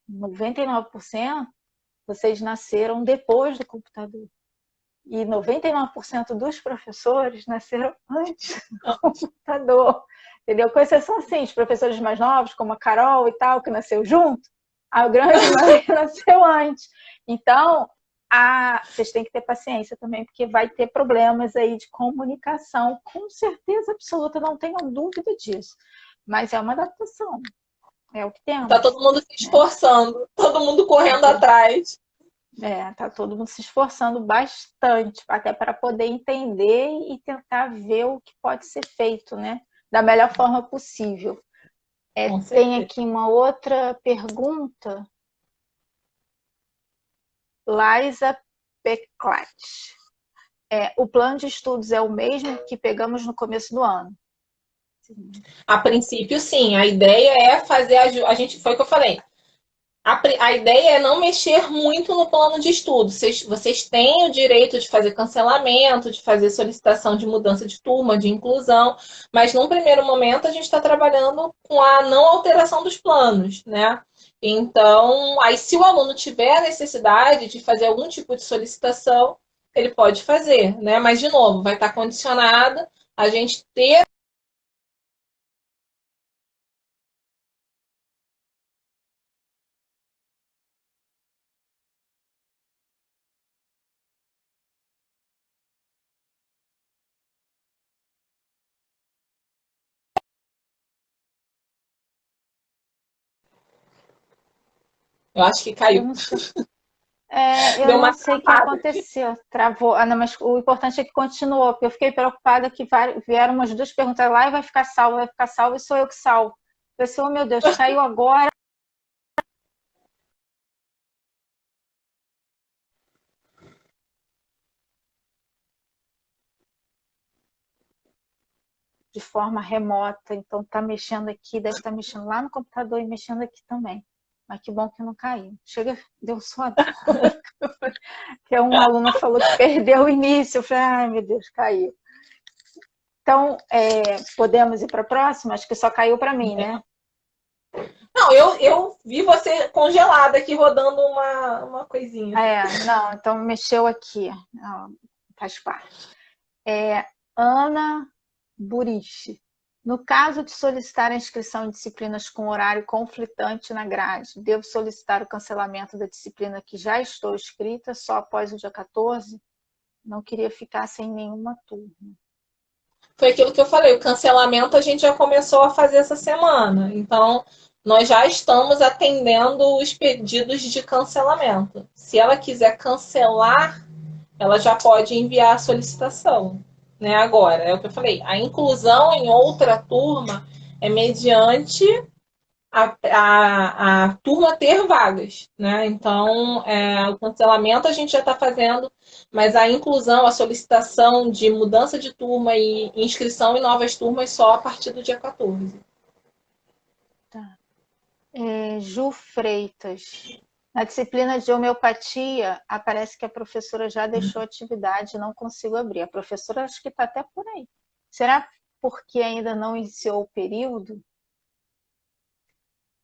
S1: 99%, vocês nasceram depois do computador. E 99% dos professores nasceram antes do computador. Entendeu? Com exceção, sim, os professores mais novos, como a Carol e tal, que nasceu junto, a grande maioria nasceu antes. Então, vocês têm que ter paciência também, porque vai ter problemas aí de comunicação, com certeza absoluta, não tenham dúvida disso. Mas é uma adaptação. É o que temos.
S2: Tá todo mundo se esforçando, todo mundo correndo atrás.
S1: Tá todo mundo se esforçando bastante, até para poder entender e tentar ver o que pode ser feito, né? Da melhor forma possível. Tem aqui uma outra pergunta. Liza Peclat. O plano de estudos é o mesmo que pegamos no começo do ano?
S2: A princípio, sim. A ideia é fazer a gente, foi o que eu falei. A ideia é não mexer muito no plano de estudo. Vocês têm o direito de fazer cancelamento, de fazer solicitação de mudança de turma, de inclusão, mas num primeiro momento a gente está trabalhando com a não alteração dos planos, né? Então, aí se o aluno tiver a necessidade de fazer algum tipo de solicitação, ele pode fazer, né? Mas, de novo, vai estar condicionada a gente ter. Eu acho que caiu.
S1: Eu não sei. Eu
S2: Deu
S1: não
S2: uma
S1: sei o que
S2: travada.
S1: aconteceu. Travou. Não, mas o importante é que continuou, porque eu fiquei preocupada que vieram umas duas perguntas lá e vai ficar salvo, e sou eu que salvo. Eu pensei, oh meu Deus, caiu agora. De forma remota, então tá mexendo aqui, deve estar mexendo lá no computador e mexendo aqui também. Mas que bom que não caiu. Chega, deu só dor. Que uma aluna falou que perdeu o início. Eu falei, ai meu Deus, caiu. Então, podemos ir para a próxima? Acho que só caiu para mim, né?
S2: Não, eu vi você congelada aqui rodando uma coisinha.
S1: Não, então mexeu aqui. Não, faz parte. Ana Buriche. No caso de solicitar a inscrição em disciplinas com horário conflitante na grade, devo solicitar o cancelamento da disciplina que já estou inscrita só após o dia 14? Não queria ficar sem nenhuma turma.
S2: Foi aquilo que eu falei, o cancelamento a gente já começou a fazer essa semana. Então, nós já estamos atendendo os pedidos de cancelamento. Se ela quiser cancelar, ela já pode enviar a solicitação. Né? Agora, é o que eu falei, a inclusão em outra turma é mediante a turma ter vagas, né? Então, o cancelamento a gente já está fazendo, mas a inclusão, a solicitação de mudança de turma e inscrição em novas turmas só a partir do dia 14.
S1: Tá. Ju Freitas. Na disciplina de homeopatia, aparece que a professora já deixou a atividade e não consigo abrir. A professora acho que está até por aí. Será porque ainda não iniciou o período?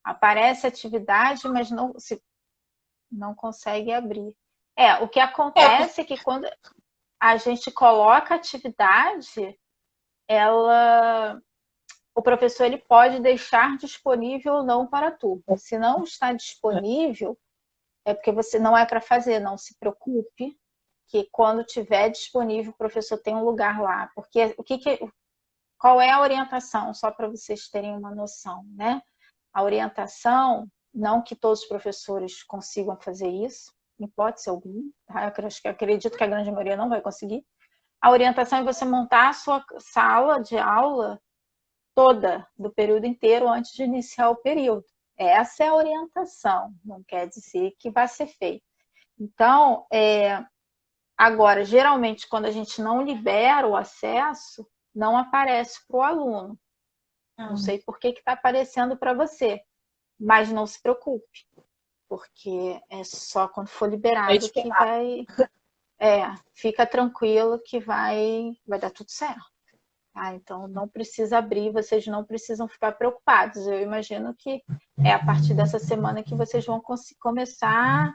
S1: Aparece atividade, mas não consegue abrir. O que acontece é que quando a gente coloca atividade, o professor ele pode deixar disponível ou não para a turma. Se não está disponível, é porque você não é para fazer, não se preocupe, que quando tiver disponível, o professor tem um lugar lá. Porque qual é a orientação? Só para vocês terem uma noção, né? A orientação, não que todos os professores consigam fazer isso, em hipótese alguma, tá? Eu acredito que a grande maioria não vai conseguir. A orientação é você montar a sua sala de aula toda, do período inteiro, antes de iniciar o período. Essa é a orientação, não quer dizer que vai ser feito. Então, agora, geralmente, quando a gente não libera o acesso, não aparece para o aluno. Não sei por que está aparecendo para você, mas não se preocupe, porque é só quando for liberado que vai. Fica tranquilo que vai dar tudo certo. Tá? Então, não precisa abrir, vocês não precisam ficar preocupados. Eu imagino que é a partir dessa semana que vocês vão começar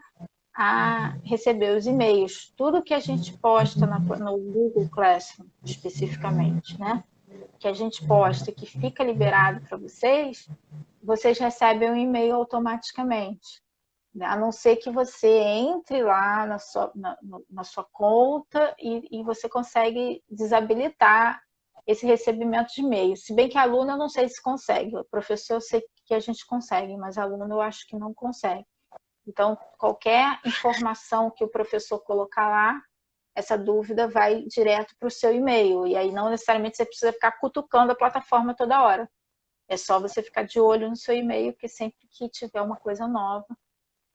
S1: a receber os e-mails. Tudo que a gente posta no Google Classroom, especificamente, né? Que a gente posta, que fica liberado para vocês recebem um e-mail automaticamente. A não ser que você entre lá na sua conta e você consegue desabilitar esse recebimento de e-mail. Se bem que a aluna eu não sei se consegue, o professor eu sei porque a gente consegue, mas aluno eu acho que não consegue. Então, qualquer informação que o professor colocar lá, essa dúvida vai direto para o seu e-mail. E aí não necessariamente você precisa ficar cutucando a plataforma toda hora. É só você ficar de olho no seu e-mail, que sempre que tiver uma coisa nova,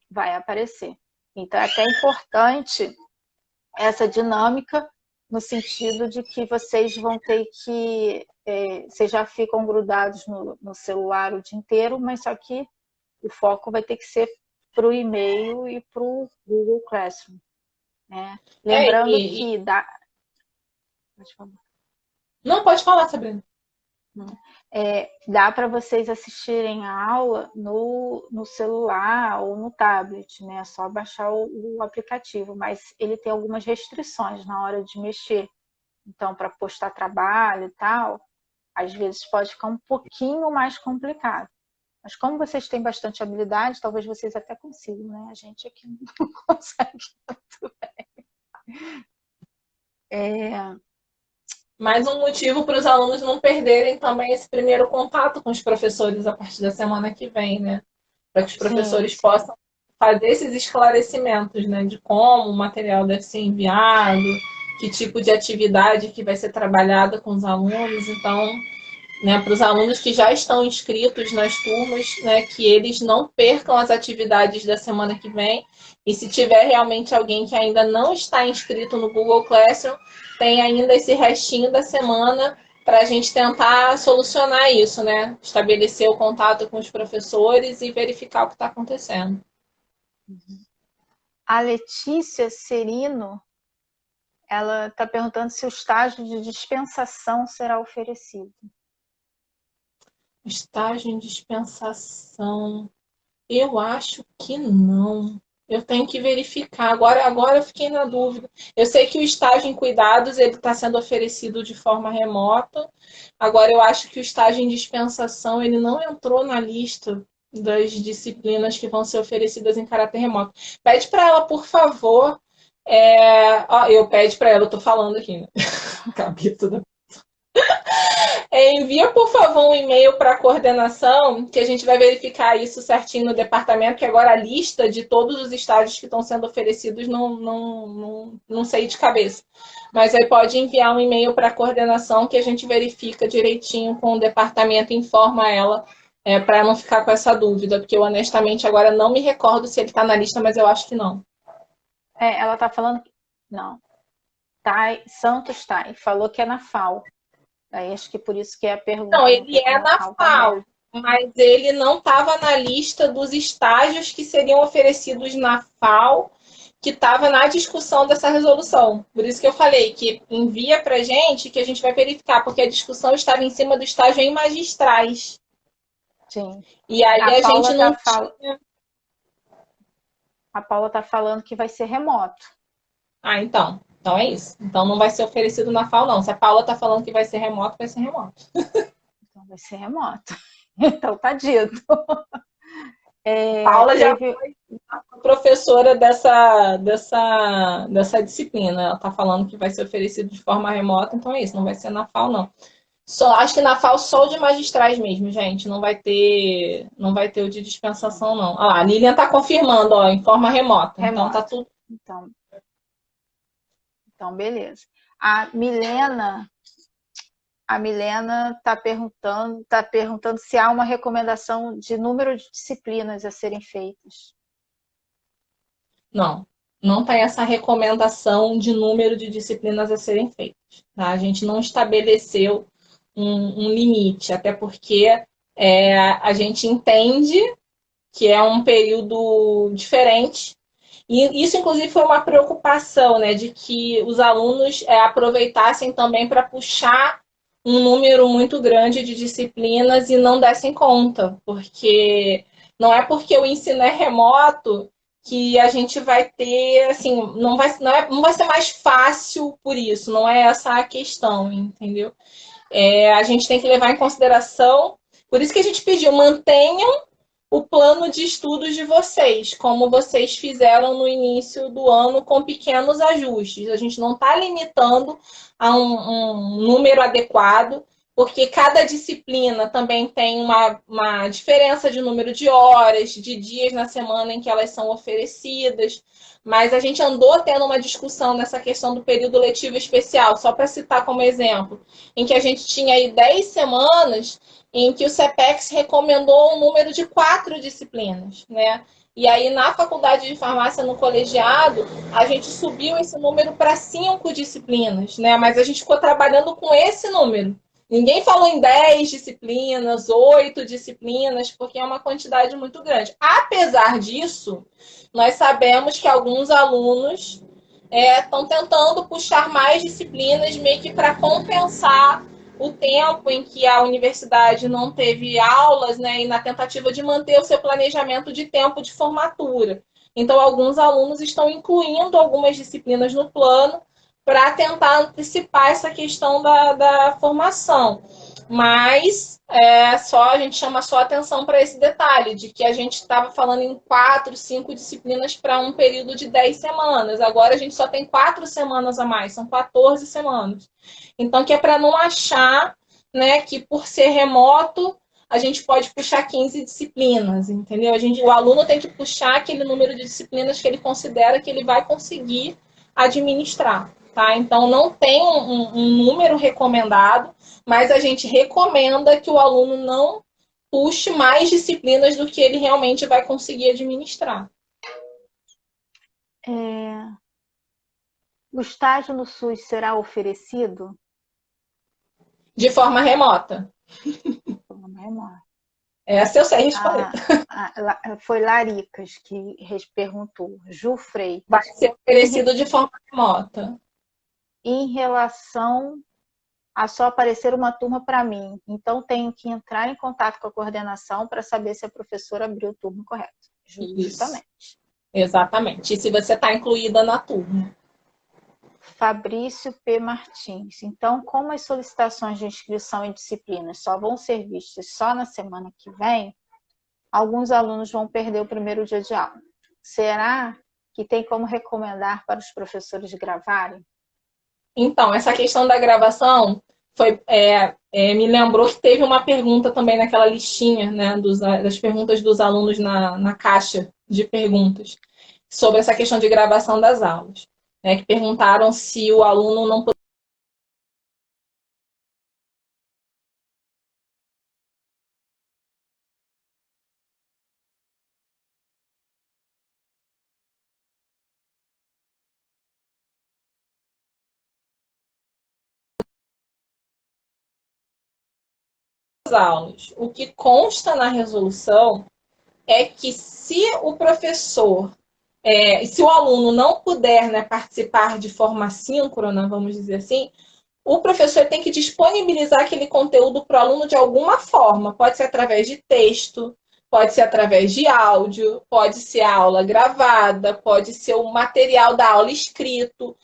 S1: vai aparecer. Então, é até importante essa dinâmica, no sentido de que vocês vão ter que... vocês já ficam grudados no celular o dia inteiro, mas só que o foco vai ter que ser para o e-mail e para o Google Classroom. Né? Lembrando que dá...
S2: Não, pode falar, Sabrina.
S1: Dá para vocês assistirem a aula no celular ou no tablet, né? É só baixar o aplicativo, mas ele tem algumas restrições na hora de mexer. Então, para postar trabalho e tal, às vezes pode ficar um pouquinho mais complicado. Mas como vocês têm bastante habilidade, talvez vocês até consigam, né? A gente aqui não consegue muito bem.
S2: Mais um motivo para os alunos não perderem também esse primeiro contato com os professores a partir da semana que vem, né? Para que os professores possam fazer esses esclarecimentos, né? De como o material deve ser enviado, que tipo de atividade que vai ser trabalhada com os alunos. Então, né, para os alunos que já estão inscritos nas turmas, né, que eles não percam as atividades da semana que vem. E se tiver realmente alguém que ainda não está inscrito no Google Classroom, tem ainda esse restinho da semana para a gente tentar solucionar isso, né? Estabelecer o contato com os professores e verificar o que está acontecendo.
S1: A Letícia Serino, ela está perguntando se o estágio de dispensação será oferecido.
S2: Estágio em dispensação, eu acho que não. Eu tenho que verificar. Agora eu fiquei na dúvida. Eu sei que o estágio em cuidados ele está sendo oferecido de forma remota. Agora eu acho que o estágio em dispensação ele não entrou na lista das disciplinas que vão ser oferecidas em caráter remoto. Pede para ela, por favor. Eu pede para ela, eu tô falando aqui, né? Cabeça da... Envia, por favor, um e-mail para a coordenação, que a gente vai verificar isso certinho no departamento, que agora a lista de todos os estágios que estão sendo oferecidos não sei de cabeça. Mas aí pode enviar um e-mail para a coordenação que a gente verifica direitinho com o departamento e informa ela, para não ficar com essa dúvida, porque eu honestamente agora não me recordo se ele está na lista, mas eu acho que não.
S1: Ela está falando que não. Santos tá, e falou que é na FAO. Aí acho que por isso que é a pergunta.
S2: Não, ele é na FAO, mas ele não estava na lista dos estágios que seriam oferecidos na FAO, que estava na discussão dessa resolução. Por isso que eu falei que envia para a gente, que a gente vai verificar, porque a discussão estava em cima do estágio em magistrais.
S1: Sim.
S2: E aí a gente não tinha...
S1: A Paula está falando que vai ser remoto.
S2: Então é isso. Então não vai ser oferecido na FAO, não. Se a Paula está falando que vai ser remoto, vai ser remoto.
S1: Então vai ser remoto. Então tá dito.
S2: Paula já foi professora dessa disciplina. Ela está falando que vai ser oferecido de forma remota, então é isso. Não vai ser na FAO, não. Acho que na FAO só o de magistrais mesmo, gente. Não vai ter o de dispensação, não. Olha lá, a Lilian está confirmando, em forma remota. Então tá tudo...
S1: Então, beleza. A Milena está perguntando se há uma recomendação de número de disciplinas a serem feitas.
S2: Não tem essa recomendação de número de disciplinas a serem feitas. Tá? A gente não estabeleceu um limite, até porque a gente entende que é um período diferente. E isso, inclusive, foi uma preocupação, né, de que os alunos aproveitassem também para puxar um número muito grande de disciplinas e não dessem conta, porque não é porque o ensino é remoto que a gente vai ter, assim, não vai ser mais fácil por isso, não é essa a questão, entendeu? A gente tem que levar em consideração, por isso que a gente pediu, mantenham o plano de estudos de vocês, como vocês fizeram no início do ano, com pequenos ajustes. A gente não está limitando a um número adequado, porque cada disciplina também tem uma diferença de número de horas, de dias na semana em que elas são oferecidas. Mas a gente andou tendo uma discussão nessa questão do período letivo especial, só para citar como exemplo, em que a gente tinha aí 10 semanas em que o CPEX recomendou um número de 4 disciplinas, né? E aí, na faculdade de farmácia, no colegiado, a gente subiu esse número para 5 disciplinas, né? Mas a gente ficou trabalhando com esse número. Ninguém falou em 10 disciplinas, 8 disciplinas, porque é uma quantidade muito grande. Apesar disso, nós sabemos que alguns alunos estão tentando puxar mais disciplinas, meio que para compensar o tempo em que a universidade não teve aulas, né, e na tentativa de manter o seu planejamento de tempo de formatura. Então, alguns alunos estão incluindo algumas disciplinas no plano para tentar antecipar essa questão da formação. Mas só a gente chama só atenção para esse detalhe, de que a gente estava falando em 4, 5 disciplinas para um período de 10 semanas. Agora a gente só tem 4 semanas a mais, são 14 semanas. Então, que é para não achar, né, que por ser remoto a gente pode puxar 15 disciplinas, entendeu? O aluno tem que puxar aquele número de disciplinas que ele considera que ele vai conseguir administrar. Tá? Então, não tem um número recomendado, mas a gente recomenda que o aluno não puxe mais disciplinas do que ele realmente vai conseguir administrar.
S1: O estágio no SUS será oferecido?
S2: De forma remota. Essa eu sei responder.
S1: Foi Laricas que perguntou. Ju Freitas.
S2: Vai ser oferecido de forma remota.
S1: Em relação a só aparecer uma turma para mim, então tenho que entrar em contato com a coordenação para saber se a professora abriu o turno correto. Justamente.
S2: Isso. Exatamente. E se você está incluída na turma.
S1: Fabrício P. Martins. Então, como as solicitações de inscrição em disciplinas só vão ser vistas só na semana que vem, alguns alunos vão perder o primeiro dia de aula. Será que tem como recomendar para os professores gravarem?
S2: Então, essa questão da gravação me lembrou que teve uma pergunta também naquela listinha, né, das perguntas dos alunos na caixa de perguntas, sobre essa questão de gravação das aulas. Né, que perguntaram se o aluno não aulas. O que consta na resolução é que se o professor, se o aluno não puder, né, participar de forma síncrona, vamos dizer assim, o professor tem que disponibilizar aquele conteúdo para o aluno de alguma forma. Pode ser através de texto, pode ser através de áudio, pode ser a aula gravada, pode ser o material da aula escrito.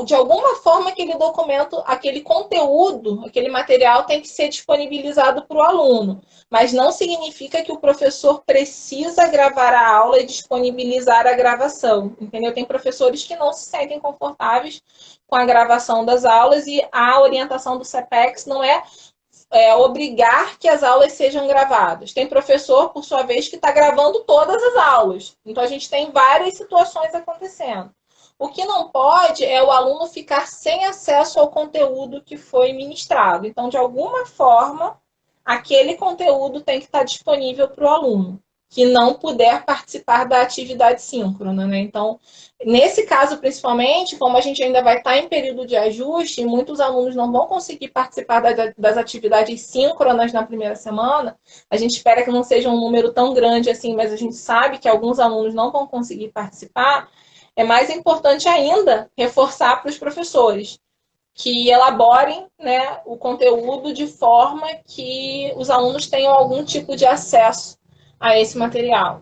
S2: De alguma forma, aquele documento, aquele conteúdo, aquele material tem que ser disponibilizado para o aluno. Mas não significa que o professor precisa gravar a aula e disponibilizar a gravação. Entendeu? Tem professores que não se sentem confortáveis com a gravação das aulas e a orientação do CPEX não é obrigar que as aulas sejam gravadas. Tem professor, por sua vez, que está gravando todas as aulas. Então, a gente tem várias situações acontecendo. O que não pode é o aluno ficar sem acesso ao conteúdo que foi ministrado. Então, de alguma forma, aquele conteúdo tem que estar disponível para o aluno que não puder participar da atividade síncrona, né? Então, nesse caso, principalmente, como a gente ainda vai estar em período de ajuste, muitos alunos não vão conseguir participar das atividades síncronas na primeira semana. A gente espera que não seja um número tão grande assim, mas a gente sabe que alguns alunos não vão conseguir participar. É mais importante ainda reforçar para os professores que elaborem, né, o conteúdo de forma que os alunos tenham algum tipo de acesso a esse material.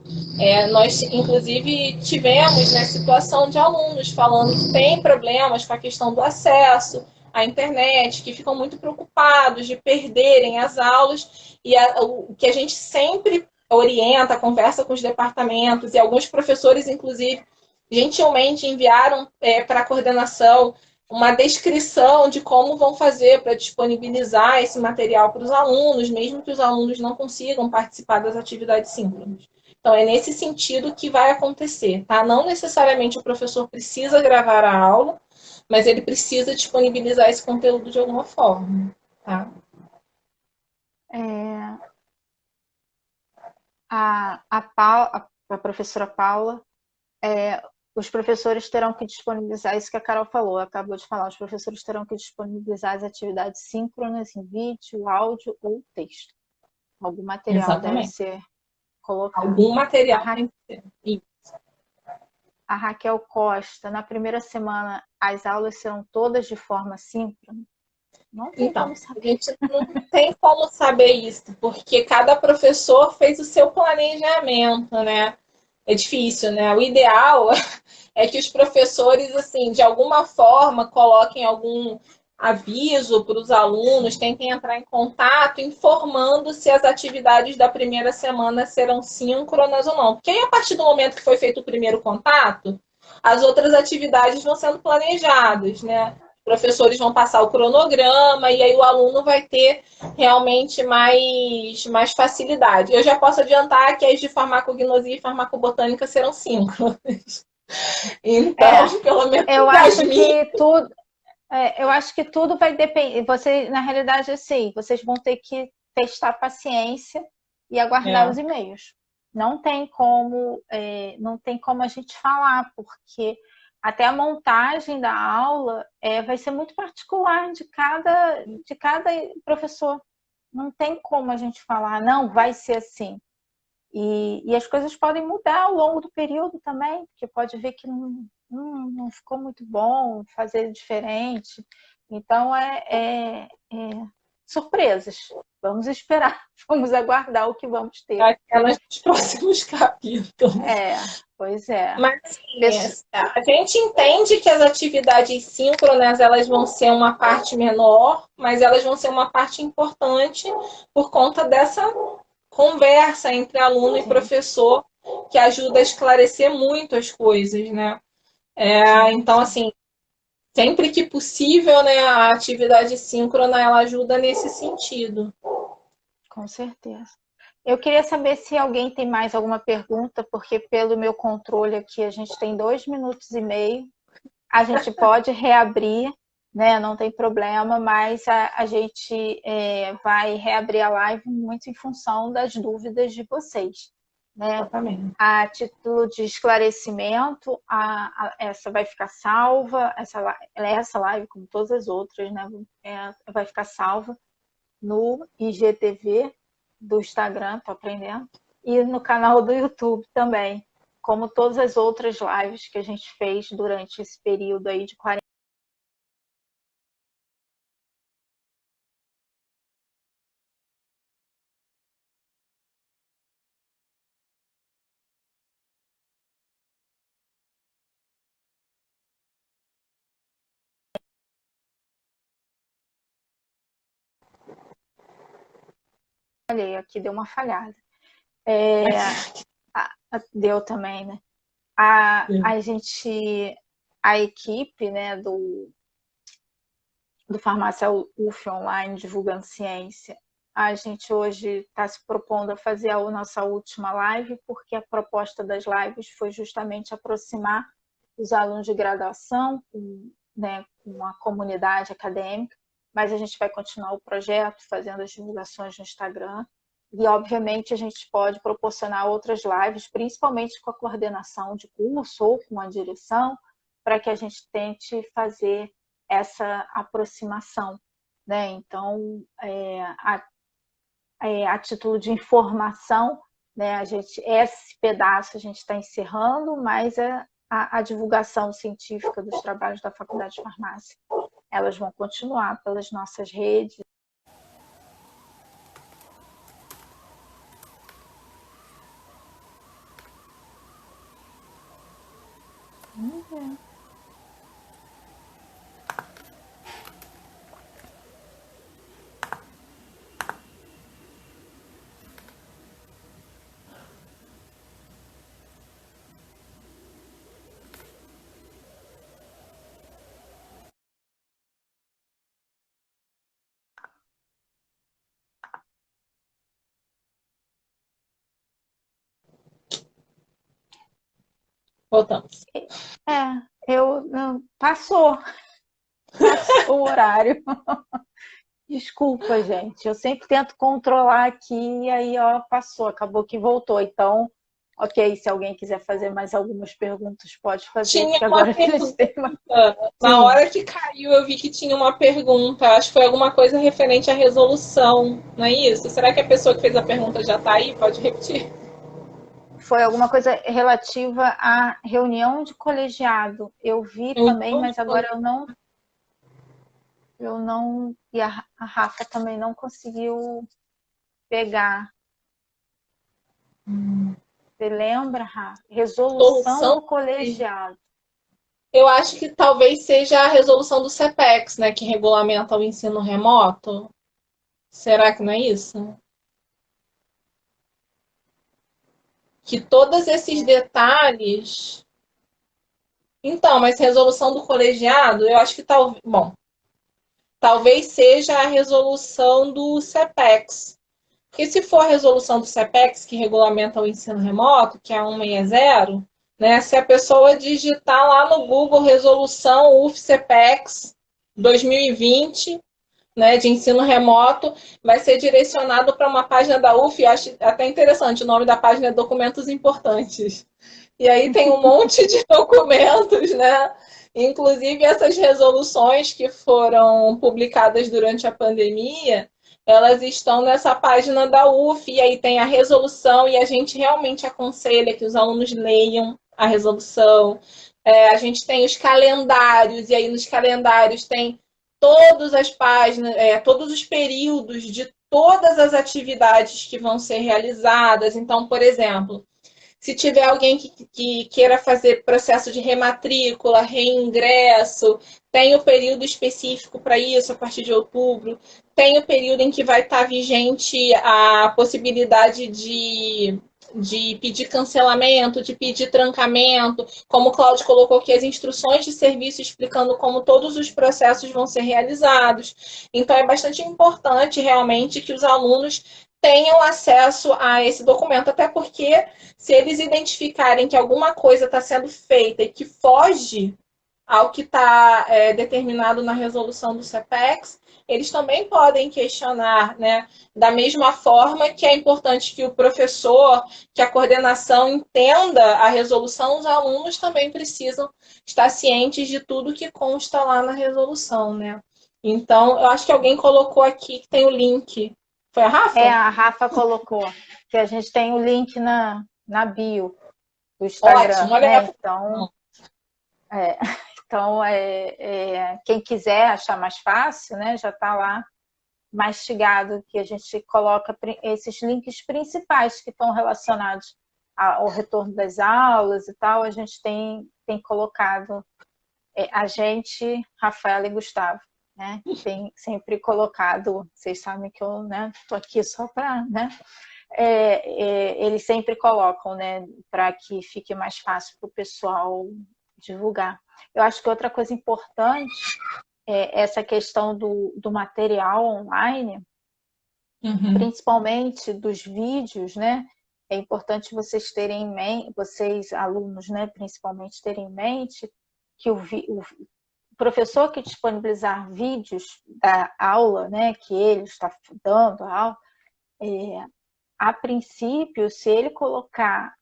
S2: Nós, inclusive, tivemos, né, situação de alunos falando que tem problemas com a questão do acesso à internet, que ficam muito preocupados de perderem as aulas, e o que a gente sempre orienta, conversa com os departamentos, e alguns professores, inclusive, gentilmente enviaram para a coordenação uma descrição de como vão fazer para disponibilizar esse material para os alunos, mesmo que os alunos não consigam participar das atividades síncronas. Então, é nesse sentido que vai acontecer, tá? Não necessariamente o professor precisa gravar a aula, mas ele precisa disponibilizar esse conteúdo de alguma forma, tá?
S1: A professora Paula, os professores terão que disponibilizar isso que a Carol falou, acabou de falar, os professores terão que disponibilizar as atividades síncronas em vídeo, áudio ou texto. Algum material deve
S2: Exatamente.
S1: ser colocado.
S2: Algum material tem que ser.
S1: A Raquel Costa, na primeira semana, as aulas serão todas de forma síncrona? Não tem
S2: Então,
S1: como saber.
S2: a gente não tem como saber isso, porque cada professor fez o seu planejamento, né? É difícil, né? O ideal é que os professores, assim, de alguma forma, coloquem algum aviso para os alunos, tentem entrar em contato, informando se as atividades da primeira semana serão síncronas ou não. Porque aí, a partir do momento que foi feito o primeiro contato, as outras atividades vão sendo planejadas, né? Os professores vão passar o cronograma e aí o aluno vai ter realmente mais facilidade. Eu já posso adiantar que as de farmacognosia e farmacobotânica serão síncronas. Então, pelo menos
S1: eu
S2: as
S1: acho
S2: minhas.
S1: que tudo, eu acho que tudo vai depender. Você, na realidade, assim, vocês vão ter que testar paciência e aguardar os e-mails. Não tem como, não tem como a gente falar, porque até a montagem da aula vai ser muito particular de cada professor. Não tem como a gente falar, não, vai ser assim. E as coisas podem mudar ao longo do período também, porque pode ver que não ficou muito bom, fazer diferente. Então, surpresas. Vamos esperar, vamos aguardar o que vamos ter.
S2: Aquelas dos próximos capítulos.
S1: Pois é.
S2: Mas assim, a gente entende que as atividades síncronas elas vão ser uma parte menor, mas elas vão ser uma parte importante por conta dessa conversa entre aluno e professor que ajuda a esclarecer muito as coisas, né? Então, assim, sempre que possível, né, a atividade síncrona ela ajuda nesse sentido.
S1: Com certeza. Eu queria saber se alguém tem mais alguma pergunta, porque pelo meu controle aqui a gente tem 2 minutos e meio. A gente pode reabrir, né? Não tem problema, mas a gente vai reabrir a live muito em função das dúvidas de vocês. Né?
S2: Exatamente.
S1: A título de esclarecimento, essa vai ficar salva, essa live, como todas as outras, né? Vai ficar salva no IGTV do Instagram, tô aprendendo, e no canal do YouTube também, como todas as outras lives que a gente fez durante esse período aí de 40. Olha, aqui deu uma falhada. Deu também, né? A equipe, né, do Farmácia UF Online Divulgando Ciência, a gente hoje está se propondo a fazer a nossa última live, porque a proposta das lives foi justamente aproximar os alunos de graduação com a comunidade acadêmica, mas a gente vai continuar o projeto, fazendo as divulgações no Instagram, e obviamente a gente pode proporcionar outras lives, principalmente com a coordenação de curso ou com a direção, para que a gente tente fazer essa aproximação. Né? Então, a título de informação, né, esse pedaço a gente está encerrando, mas a divulgação científica dos trabalhos da Faculdade de Farmácia, elas vão continuar pelas nossas redes. Vamos ver.
S2: Voltamos.
S1: Não, passou o horário. Desculpa, gente. Eu sempre tento controlar aqui e aí, ó, passou, acabou que voltou. Então, ok, se alguém quiser fazer mais algumas perguntas, pode fazer,
S2: Tinha
S1: porque
S2: uma
S1: agora a gente tem uma.
S2: Na
S1: Sim,
S2: hora que caiu, eu vi que tinha uma pergunta. Acho que foi alguma coisa referente à resolução, não é isso? Será que a pessoa que fez a pergunta já está aí? Pode repetir.
S1: foi alguma coisa relativa à reunião de colegiado. Eu vi também, mas agora eu não, e a Rafa também não conseguiu pegar. Você lembra, Rafa? Resolução
S2: Resolução.
S1: do colegiado.
S2: Eu acho que talvez seja a resolução do CEPEX, né, que regulamenta o ensino remoto. Será que não é isso? Que todos esses detalhes. Então, mas resolução do colegiado, eu acho que talvez seja a resolução do CEPEX. Porque se for a resolução do CEPEX, que regulamenta o ensino remoto, que é a 160, né, se a pessoa digitar lá no Google resolução UF-CEPEX 2020, né, de ensino remoto, vai ser direcionado para uma página da UF. Eu acho até interessante, o nome da página é Documentos Importantes. E aí tem um monte de documentos, né? Inclusive essas resoluções que foram publicadas durante a pandemia, elas estão nessa página da UF, e aí tem a resolução, e a gente realmente aconselha que os alunos leiam a resolução. A gente tem os calendários, e aí nos calendários tem todas as páginas, todos os períodos de todas as atividades que vão ser realizadas. Então, por exemplo, se tiver alguém que queira fazer processo de rematrícula, reingresso, tem o período específico para isso, a partir de outubro. Tem o período em que vai estar vigente a possibilidade de pedir cancelamento, de pedir trancamento, como o Cláudio colocou aqui, as instruções de serviço explicando como todos os processos vão ser realizados. Então, é bastante importante realmente que os alunos tenham acesso a esse documento, até porque se eles identificarem que alguma coisa está sendo feita e que foge ao que está determinado na resolução do CEPEX, eles também podem questionar, né? Da mesma forma que é importante que o professor, que a coordenação entenda a resolução, os alunos também precisam estar cientes de tudo que consta lá na resolução, né? Então, eu acho que alguém colocou aqui que tem o link. Foi a Rafa?
S1: A Rafa colocou que a gente tem o link na bio do
S2: Ótimo,
S1: Instagram,
S2: olha
S1: né?
S2: essa.
S1: Então quem quiser achar mais fácil, né? Já está lá mastigado, que a gente coloca esses links principais que estão relacionados ao retorno das aulas e tal, a gente tem colocado, a gente, Rafaela e Gustavo, né? Tem sempre colocado, vocês sabem que eu estou aqui só para, né? Eles sempre colocam, né, para que fique mais fácil para o pessoal divulgar. Eu acho que outra coisa importante é essa questão do material online, principalmente dos vídeos, né? É importante vocês terem em mente, vocês alunos, né, principalmente terem em mente que o professor que disponibilizar vídeos da aula, né, que ele está dando a aula, a princípio, se ele colocar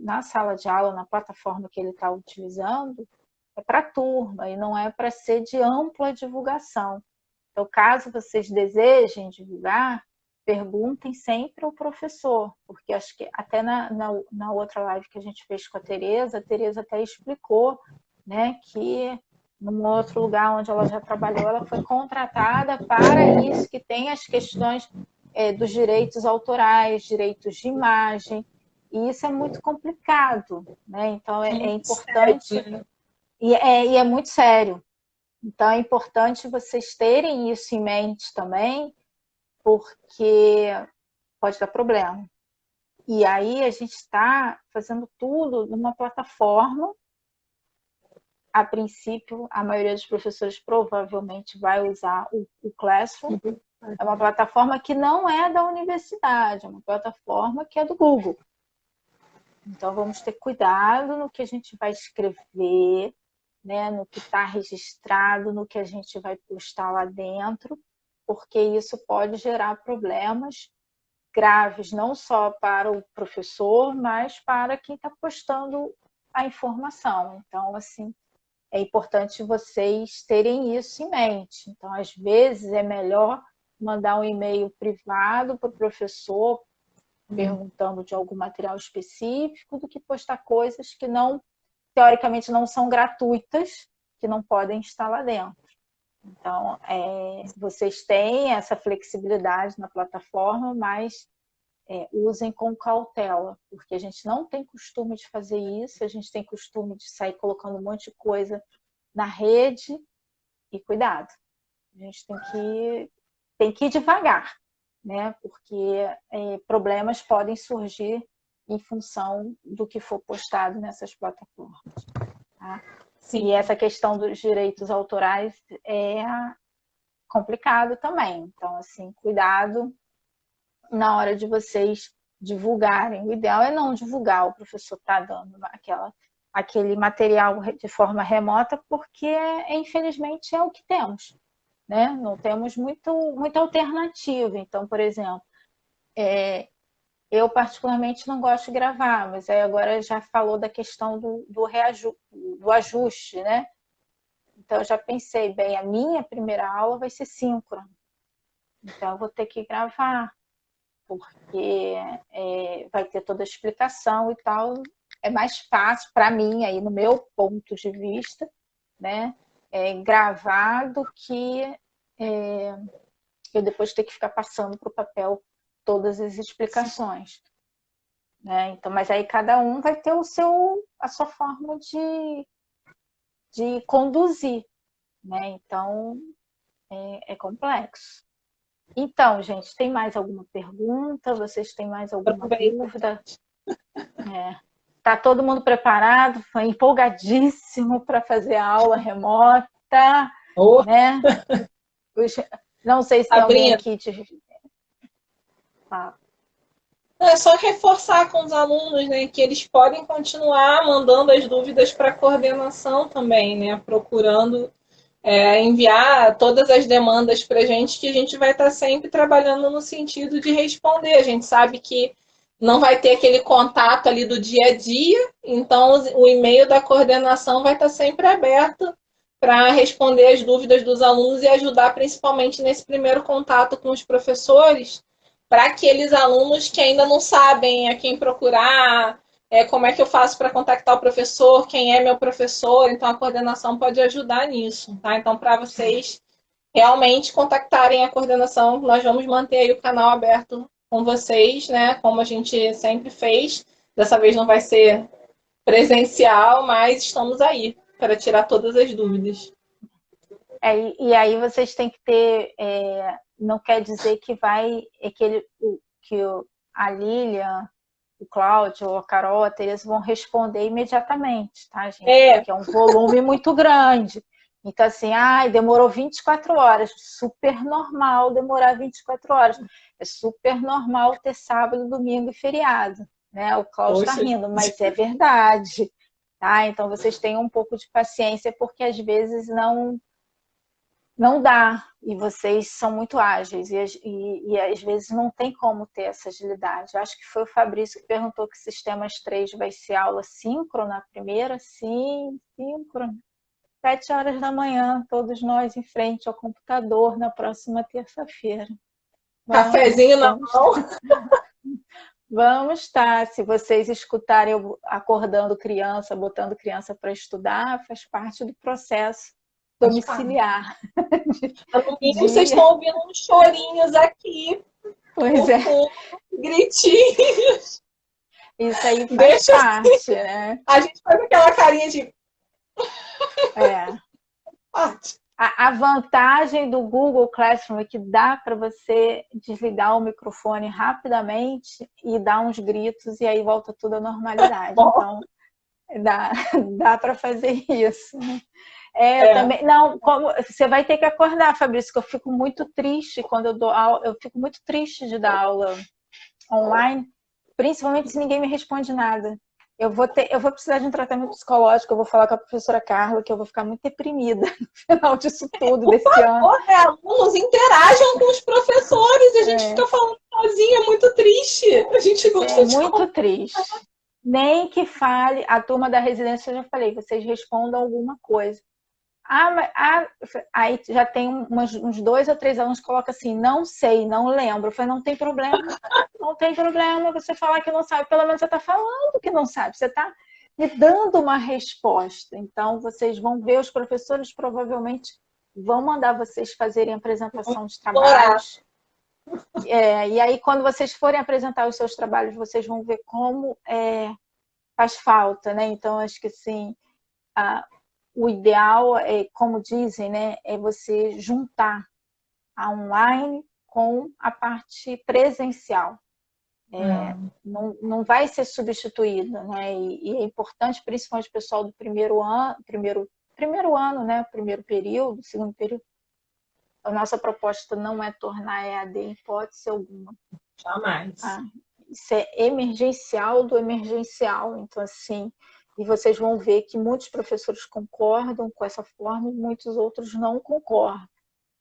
S1: na sala de aula, na plataforma que ele está utilizando, é para a turma e não é para ser de ampla divulgação. Então, caso vocês desejem divulgar, perguntem sempre ao professor, porque acho que até na outra live que a gente fez com a Tereza até explicou, né, que num outro lugar onde ela já trabalhou, ela foi contratada para isso, que tem as questões dos direitos autorais, direitos de imagem, e isso é muito complicado, né? Então é importante,
S2: sério, né?
S1: e é muito sério. Então é importante vocês terem isso em mente também, porque pode dar problema. E aí a gente está fazendo tudo numa plataforma. A princípio, a maioria dos professores provavelmente vai usar o Classroom. É uma plataforma que não é da universidade, é uma plataforma que é do Google. Então, vamos ter cuidado no que a gente vai escrever, né, no que está registrado, no que a gente vai postar lá dentro, porque isso pode gerar problemas graves, não só para o professor, mas para quem está postando a informação. Então, assim, é importante vocês terem isso em mente. Então, às vezes, é melhor mandar um e-mail privado para o professor perguntando de algum material específico do que postar coisas que não, teoricamente, não são gratuitas, que não podem estar lá dentro. Então, vocês têm essa flexibilidade na plataforma, mas usem com cautela, porque a gente não tem costume de fazer isso, a gente tem costume de sair colocando um monte de coisa na rede, e cuidado, a gente tem que ir devagar, né? Porque problemas podem surgir em função do que for postado nessas plataformas. Tá?
S2: Sim.
S1: E essa questão dos direitos autorais é complicado também. Então, assim, cuidado na hora de vocês divulgarem. O ideal é não divulgar, o professor está dando aquele material de forma remota, porque, infelizmente, é o que temos. Né? Não temos muita alternativa. Então, por exemplo, eu particularmente não gosto de gravar, mas aí agora já falou da questão do ajuste, né? Então, eu já pensei, bem, a minha primeira aula vai ser síncrona. Então, eu vou ter que gravar, porque vai ter toda a explicação e tal. É mais fácil para mim, aí, no meu ponto de vista, né? Gravar do que eu depois ter que ficar passando para o papel todas as explicações. Né? Então, mas aí cada um vai ter a sua forma de conduzir. Né? Então, é complexo. Então, gente, tem mais alguma pergunta? Vocês têm mais alguma dúvida? Tá todo mundo preparado? Foi empolgadíssimo para fazer a aula remota, né? Não sei se tem alguém aqui
S2: É só reforçar com os alunos, né, que eles podem continuar mandando as dúvidas para a coordenação também, né, procurando enviar todas as demandas para a gente, que a gente vai estar sempre trabalhando no sentido de responder. A gente sabe que não vai ter aquele contato ali do dia a dia, então o e-mail da coordenação vai estar sempre aberto para responder as dúvidas dos alunos e ajudar principalmente nesse primeiro contato com os professores, para aqueles alunos que ainda não sabem a quem procurar, como é que eu faço para contactar o professor, quem é meu professor, então a coordenação pode ajudar nisso, tá? Então, para vocês realmente contactarem a coordenação, nós vamos manter aí o canal aberto com vocês, né? Como a gente sempre fez. Dessa vez não vai ser presencial, mas estamos aí para tirar todas as dúvidas.
S1: E aí vocês têm que ter, não quer dizer que que a Lilian, o Cláudio ou a Carol, a Tereza vão responder imediatamente, tá, gente? Porque é um volume muito grande. Então, assim, demorou 24 horas. Super normal demorar 24 horas. É super normal ter sábado, domingo e feriado. Né? O Cláudio está rindo, mas é verdade. Tá? Então, vocês tenham um pouco de paciência, porque às vezes não dá, e vocês são muito ágeis, e às vezes não tem como ter essa agilidade. Acho que foi o Fabrício que perguntou que Sistemas 3 vai ser aula síncrona, a primeira? Sim, síncrona. 7 horas da manhã, todos nós em frente ao computador na próxima terça-feira.
S2: Cafezinho na mão.
S1: Vamos estar. Se vocês escutarem eu acordando criança, botando criança para estudar, faz parte do processo domiciliar.
S2: No mínimo, vocês estão ouvindo uns chorinhos aqui.
S1: Pois é.
S2: Gritinhos.
S1: Isso aí faz parte, né?
S2: A gente faz aquela carinha de...
S1: A vantagem do Google Classroom é que dá para você desligar o microfone rapidamente e dar uns gritos e aí volta tudo à normalidade. Então, dá para fazer isso. Também, não, você vai ter que acordar, Fabrício, que eu fico muito triste quando eu dou aula, eu fico muito triste de dar aula online, principalmente se ninguém me responde nada. eu vou precisar de um tratamento psicológico, eu vou falar com a professora Carla, que eu vou ficar muito deprimida no final disso tudo, desse ano.
S2: Alunos interajam com os professores, a gente fica falando sozinha, é muito triste. A gente gosta de
S1: muito triste. Nem que fale, a turma da residência, eu já falei, vocês respondam alguma coisa. Aí já tem uns 2 ou 3 alunos que colocam assim, não sei, não lembro. Eu falei, não tem problema, não tem problema você falar que não sabe, pelo menos você está falando que não sabe, você está me dando uma resposta. Então, vocês vão ver, os professores provavelmente vão mandar vocês fazerem apresentação de trabalhos. E aí, quando vocês forem apresentar os seus trabalhos, vocês vão ver como faz falta, né? Então, acho que assim, o ideal é, como dizem, né, é você juntar a online com a parte presencial. Não vai ser substituído, né? E é importante, principalmente o pessoal do primeiro ano, né? Primeiro período, segundo período. A nossa proposta não é tornar EAD em hipótese alguma.
S2: Jamais.
S1: Isso é emergencial do emergencial. Então, assim, e vocês vão ver que muitos professores concordam com essa forma e muitos outros não concordam.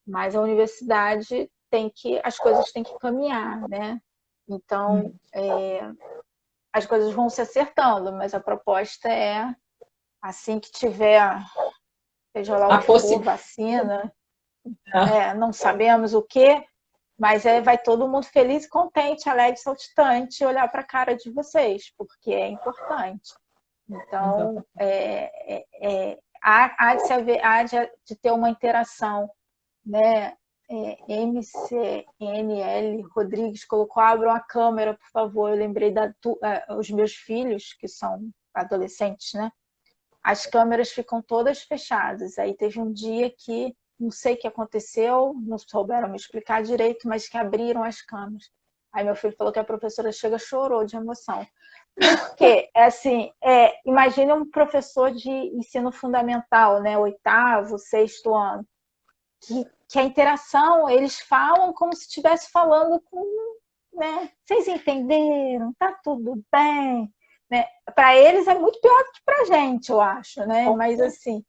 S1: Mas a universidade as coisas têm que caminhar, né? Então, as coisas vão se acertando, mas a proposta é, assim que tiver, seja lá o que for, vacina, não sabemos o que, mas vai todo mundo feliz, contente, alegre, saltitante, olhar para a cara de vocês, porque é importante. Então, há de ter uma interação, né? MCNL Rodrigues colocou, abram a câmera, por favor. Eu lembrei os meus filhos, que são adolescentes, né? As câmeras ficam todas fechadas. Aí teve um dia que, não sei o que aconteceu, não souberam me explicar direito, mas que abriram as câmeras. Aí meu filho falou que a professora chorou de emoção. Porque, assim, imagine um professor de ensino fundamental, né? 8º, 6º ano, que a interação, eles falam como se estivesse falando com, né? Vocês entenderam? Tá tudo bem? Né? Para eles é muito pior do que para a gente, eu acho, né? Mas, assim,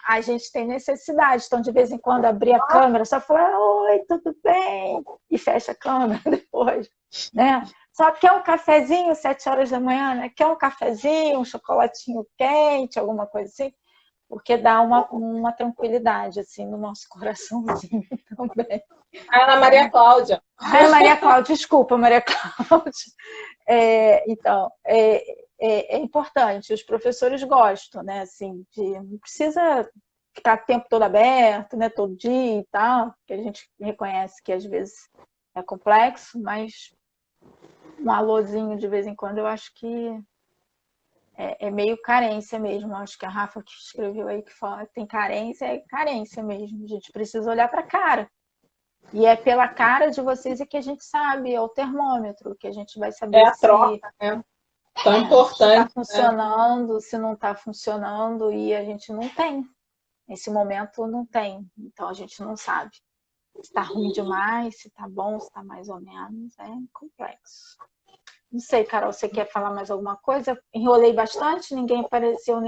S1: a gente tem necessidade. Então, de vez em quando, abrir a câmera, só falar, oi, tudo bem? E fecha a câmera depois, né? Só quer um cafezinho, 7 horas da manhã, né? Quer um cafezinho, um chocolatinho quente, alguma coisa assim? Porque dá uma tranquilidade, assim, no nosso coraçãozinho também.
S2: Ana Maria Cláudia.
S1: Ana Maria Cláudia, desculpa, Maria Cláudia. Então, é importante, os professores gostam, né? Assim, não precisa ficar o tempo todo aberto, né? Todo dia e tal, que a gente reconhece que às vezes é complexo, mas um alôzinho de vez em quando eu acho que é meio carência mesmo. Acho que a Rafa que escreveu aí que fala que tem carência, é carência mesmo. A gente precisa olhar para a cara. E é pela cara de vocês que a gente sabe, é o termômetro, que a gente vai saber
S2: a troca, né? Tão importante.
S1: Se está funcionando, se não está funcionando, e a gente não tem. Nesse momento não tem. Então a gente não sabe. Se está ruim demais, se está bom, se está mais ou menos. É complexo. Não sei, Carol, você quer falar mais alguma coisa? Enrolei bastante, ninguém apareceu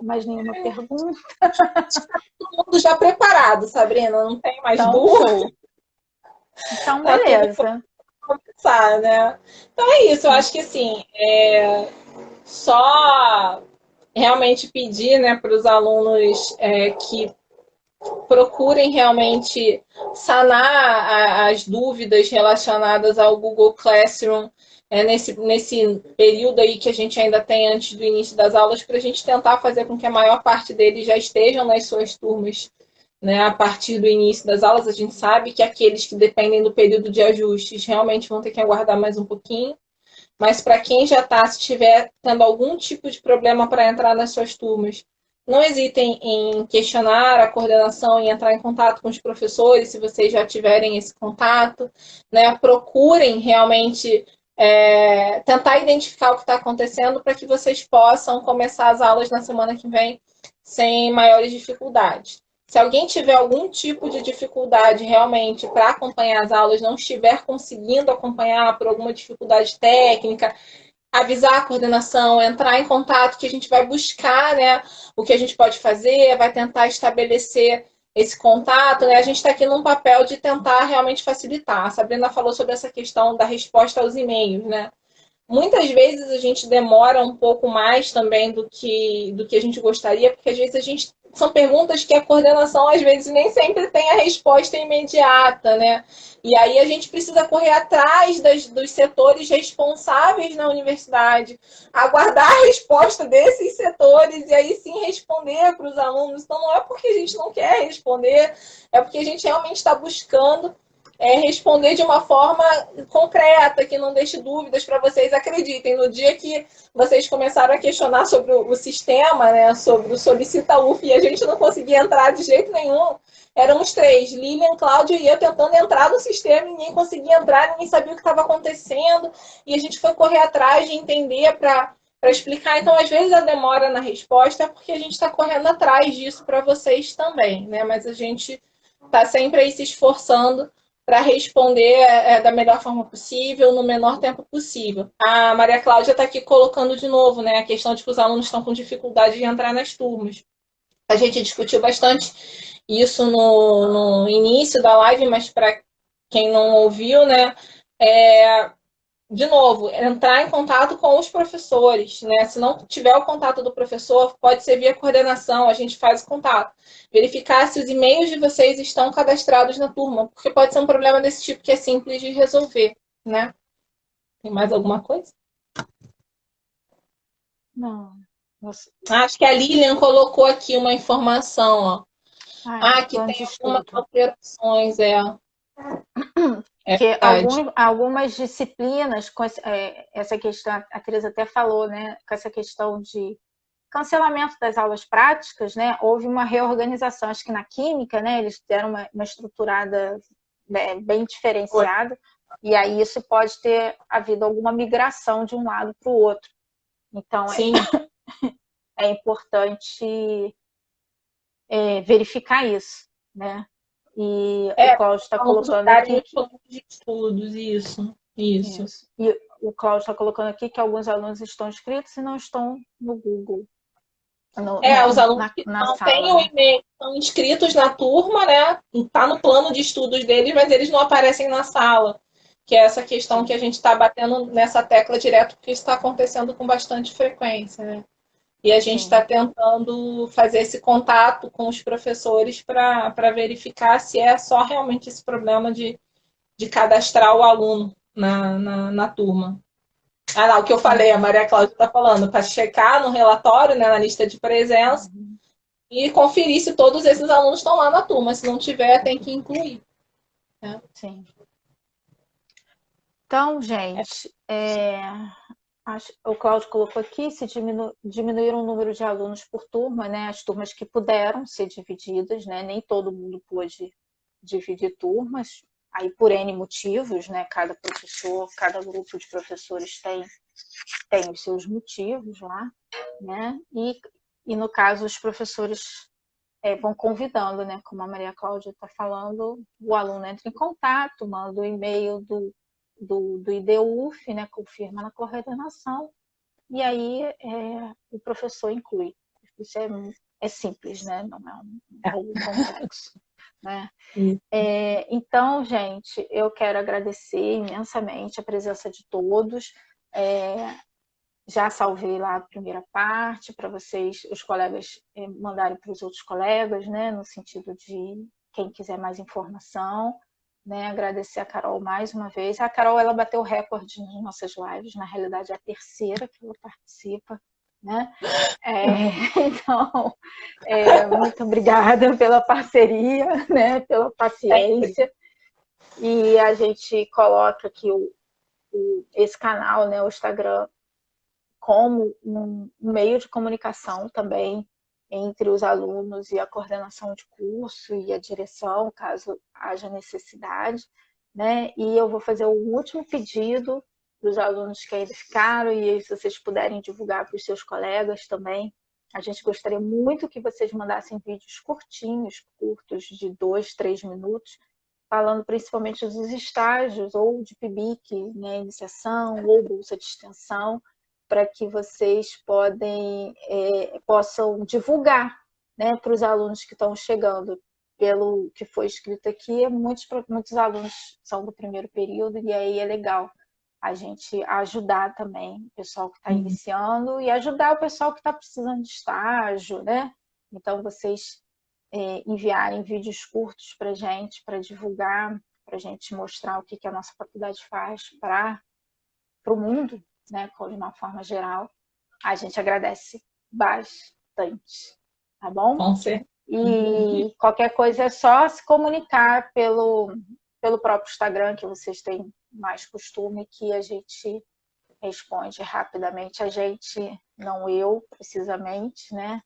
S1: mais nenhuma pergunta.
S2: Todo mundo já preparado, Sabrina, não tem mais dúvida.
S1: Então, beleza.
S2: Começar, né? Então é isso, eu acho que assim, só realmente pedir, né, para os alunos que procurem realmente sanar as dúvidas relacionadas ao Google Classroom nesse período aí que a gente ainda tem antes do início das aulas, para a gente tentar fazer com que a maior parte deles já estejam nas suas turmas, né, a partir do início das aulas. A gente sabe que aqueles que dependem do período de ajustes realmente vão ter que aguardar mais um pouquinho, mas para quem já está, se estiver tendo algum tipo de problema para entrar nas suas turmas, não hesitem em questionar a coordenação e entrar em contato com os professores, se vocês já tiverem esse contato, né? Procurem realmente tentar identificar o que está acontecendo para que vocês possam começar as aulas na semana que vem sem maiores dificuldades. Se alguém tiver algum tipo de dificuldade realmente para acompanhar as aulas, não estiver conseguindo acompanhar por alguma dificuldade técnica, avisar a coordenação, entrar em contato, que a gente vai buscar, né, o que a gente pode fazer, vai tentar estabelecer esse contato, né? A gente está aqui num papel de tentar realmente facilitar. A Sabrina falou sobre essa questão da resposta aos e-mails, né? Muitas vezes a gente demora um pouco mais também do que a gente gostaria, porque às vezes são perguntas que a coordenação às vezes nem sempre tem a resposta imediata, né? E aí a gente precisa correr atrás dos setores responsáveis na universidade, aguardar a resposta desses setores e aí sim responder para os alunos. Então não é porque a gente não quer responder, é porque a gente realmente está buscando responder de uma forma concreta, que não deixe dúvidas para vocês. Acreditem, no dia que vocês começaram a questionar sobre o sistema, né, sobre o Solicita UF, e a gente não conseguia entrar de jeito nenhum, éramos três, Lilian, Cláudia e eu tentando entrar no sistema, ninguém conseguia entrar, ninguém sabia o que estava acontecendo, e a gente foi correr atrás de entender para explicar. Então, às vezes, a demora na resposta é porque a gente está correndo atrás disso para vocês também, né? Mas a gente está sempre aí se esforçando para responder da melhor forma possível, no menor tempo possível. A Maria Cláudia está aqui colocando de novo, né, a questão de que os alunos estão com dificuldade de entrar nas turmas. A gente discutiu bastante isso no início da live, mas para quem não ouviu, né, de novo, entrar em contato com os professores, né? Se não tiver o contato do professor, pode ser via coordenação, a gente faz o contato. Verificar se os e-mails de vocês estão cadastrados na turma, porque pode ser um problema desse tipo que é simples de resolver, né? Tem mais alguma coisa?
S1: Não. Nossa.
S2: Acho que a Lilian colocou aqui uma informação, ó. Que
S1: Plano
S2: tem
S1: de
S2: algumas
S1: estudo.
S2: alterações,
S1: Que
S2: verdade.
S1: algumas disciplinas, com essa questão, a Teresa até falou, né, com essa questão de cancelamento das aulas práticas, né, houve uma reorganização. Acho que na química, né, eles deram uma estruturada bem diferenciada, e aí isso pode ter havido alguma migração de um lado para o outro. Então,
S2: Sim.
S1: é importante verificar isso, né? E o Cláudio está colocando aqui que...
S2: de estudos, isso.
S1: E o Cláudio está colocando aqui que alguns alunos estão inscritos e não estão no Google.
S2: Os alunos que
S1: Na
S2: não
S1: sala,
S2: têm o
S1: né?
S2: e-mail, estão inscritos na turma, né? Está no plano de estudos deles, mas eles não aparecem na sala. Que é essa questão
S1: Sim.
S2: que a gente está batendo nessa tecla direto, porque isso está acontecendo com bastante frequência, né? E a gente está tentando fazer esse contato com os professores para verificar se é só realmente esse problema de cadastrar o aluno na turma. Não, o que eu falei, a Maria Cláudia está falando, para checar no relatório, né, na lista de presença, e conferir se todos esses alunos estão lá na turma. Se não tiver, tem que incluir. Né?
S1: Sim. Então, gente, o Cláudio colocou aqui, se diminuir o número de alunos por turma, né? As turmas que puderam ser divididas, né? Nem todo mundo pôde dividir turmas, aí por N motivos, né? Cada professor, cada grupo de professores tem os seus motivos lá, né? E no caso, os professores vão convidando, né? Como a Maria Cláudia está falando, o aluno entra em contato, manda o e-mail do IDUF, né? Confirma na coordenação, e aí o professor inclui. Isso é simples, né? Não é algo complexo. Né? Então, gente, eu quero agradecer imensamente a presença de todos. Já salvei lá a primeira parte para vocês, os colegas mandarem para os outros colegas, né? No sentido de quem quiser mais informação. Né? Agradecer a Carol mais uma vez. A Carol, ela bateu o recorde nas nossas lives, na realidade é a terceira que ela participa. Né? Então, muito obrigada pela parceria, né? Pela paciência. E a gente coloca aqui esse canal, né? O Instagram, como um meio de comunicação também entre os alunos e a coordenação de curso e a direção, caso haja necessidade. Né? E eu vou fazer o último pedido para os alunos que ainda ficaram, e se vocês puderem divulgar para os seus colegas também. A gente gostaria muito que vocês mandassem vídeos curtos, de 2, 3 minutos, falando principalmente dos estágios, ou de PIBIC, né, iniciação, ou bolsa de extensão, para que vocês possam divulgar, né, para os alunos que estão chegando. Pelo que foi escrito aqui, muitos alunos são do primeiro período, e aí é legal a gente ajudar também o pessoal que está iniciando e ajudar o pessoal que está precisando de estágio, né? Então, vocês enviarem vídeos curtos para a gente, para divulgar, para a gente mostrar o que a nossa faculdade faz para o mundo, né? De uma forma geral, a gente agradece bastante, tá bom?
S2: Com certeza.
S1: E qualquer coisa é só se comunicar pelo próprio Instagram, que vocês têm mais costume, que a gente responde rapidamente. A gente, não eu precisamente, né?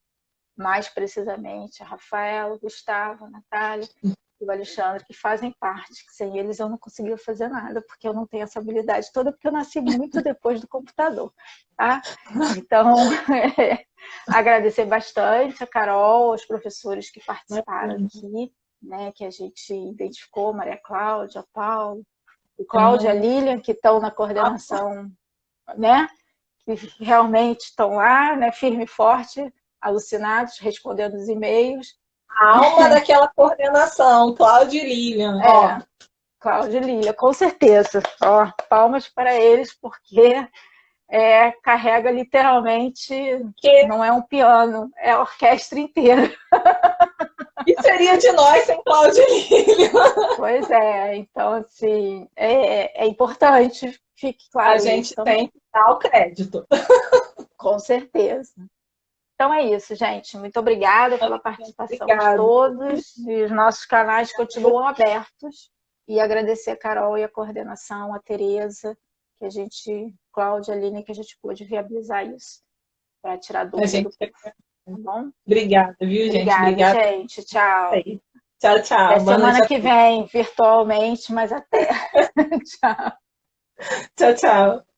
S1: Mais precisamente a Rafaela, o Gustavo, a Natália e o Alexandre, que fazem parte, que sem eles eu não conseguia fazer nada, porque eu não tenho essa habilidade toda, porque eu nasci muito depois do computador, tá? Então, agradecer bastante a Carol, aos professores que participaram aqui, né, que a gente identificou, Maria Cláudia, Paulo, o Cláudia, a Lilian, que estão na coordenação, né, que realmente estão lá, né, firme e forte, alucinados, respondendo os e-mails.
S2: A alma daquela coordenação, Cláudia e Lilian.
S1: Cláudia e Lilian, com certeza. Ó, palmas para eles, porque carrega literalmente, não é um piano, é a orquestra inteira.
S2: E seria de nós sem Cláudia e Lilian?
S1: Pois é, então assim, é importante, fique claro.
S2: A gente tem que dar o crédito.
S1: Com certeza. Então é isso, gente. Muito obrigada pela participação de todos. E os nossos canais continuam abertos. E agradecer a Carol e a coordenação, a Tereza, que a gente, Cláudia, Aline, que a gente pôde viabilizar isso para tirar dúvida do povo. Tá bom?
S2: Obrigada, viu, gente?
S1: Obrigada, gente. Tchau.
S2: Tchau, tchau.
S1: Até semana que vem, virtualmente, mas até. Tchau.
S2: Tchau, tchau.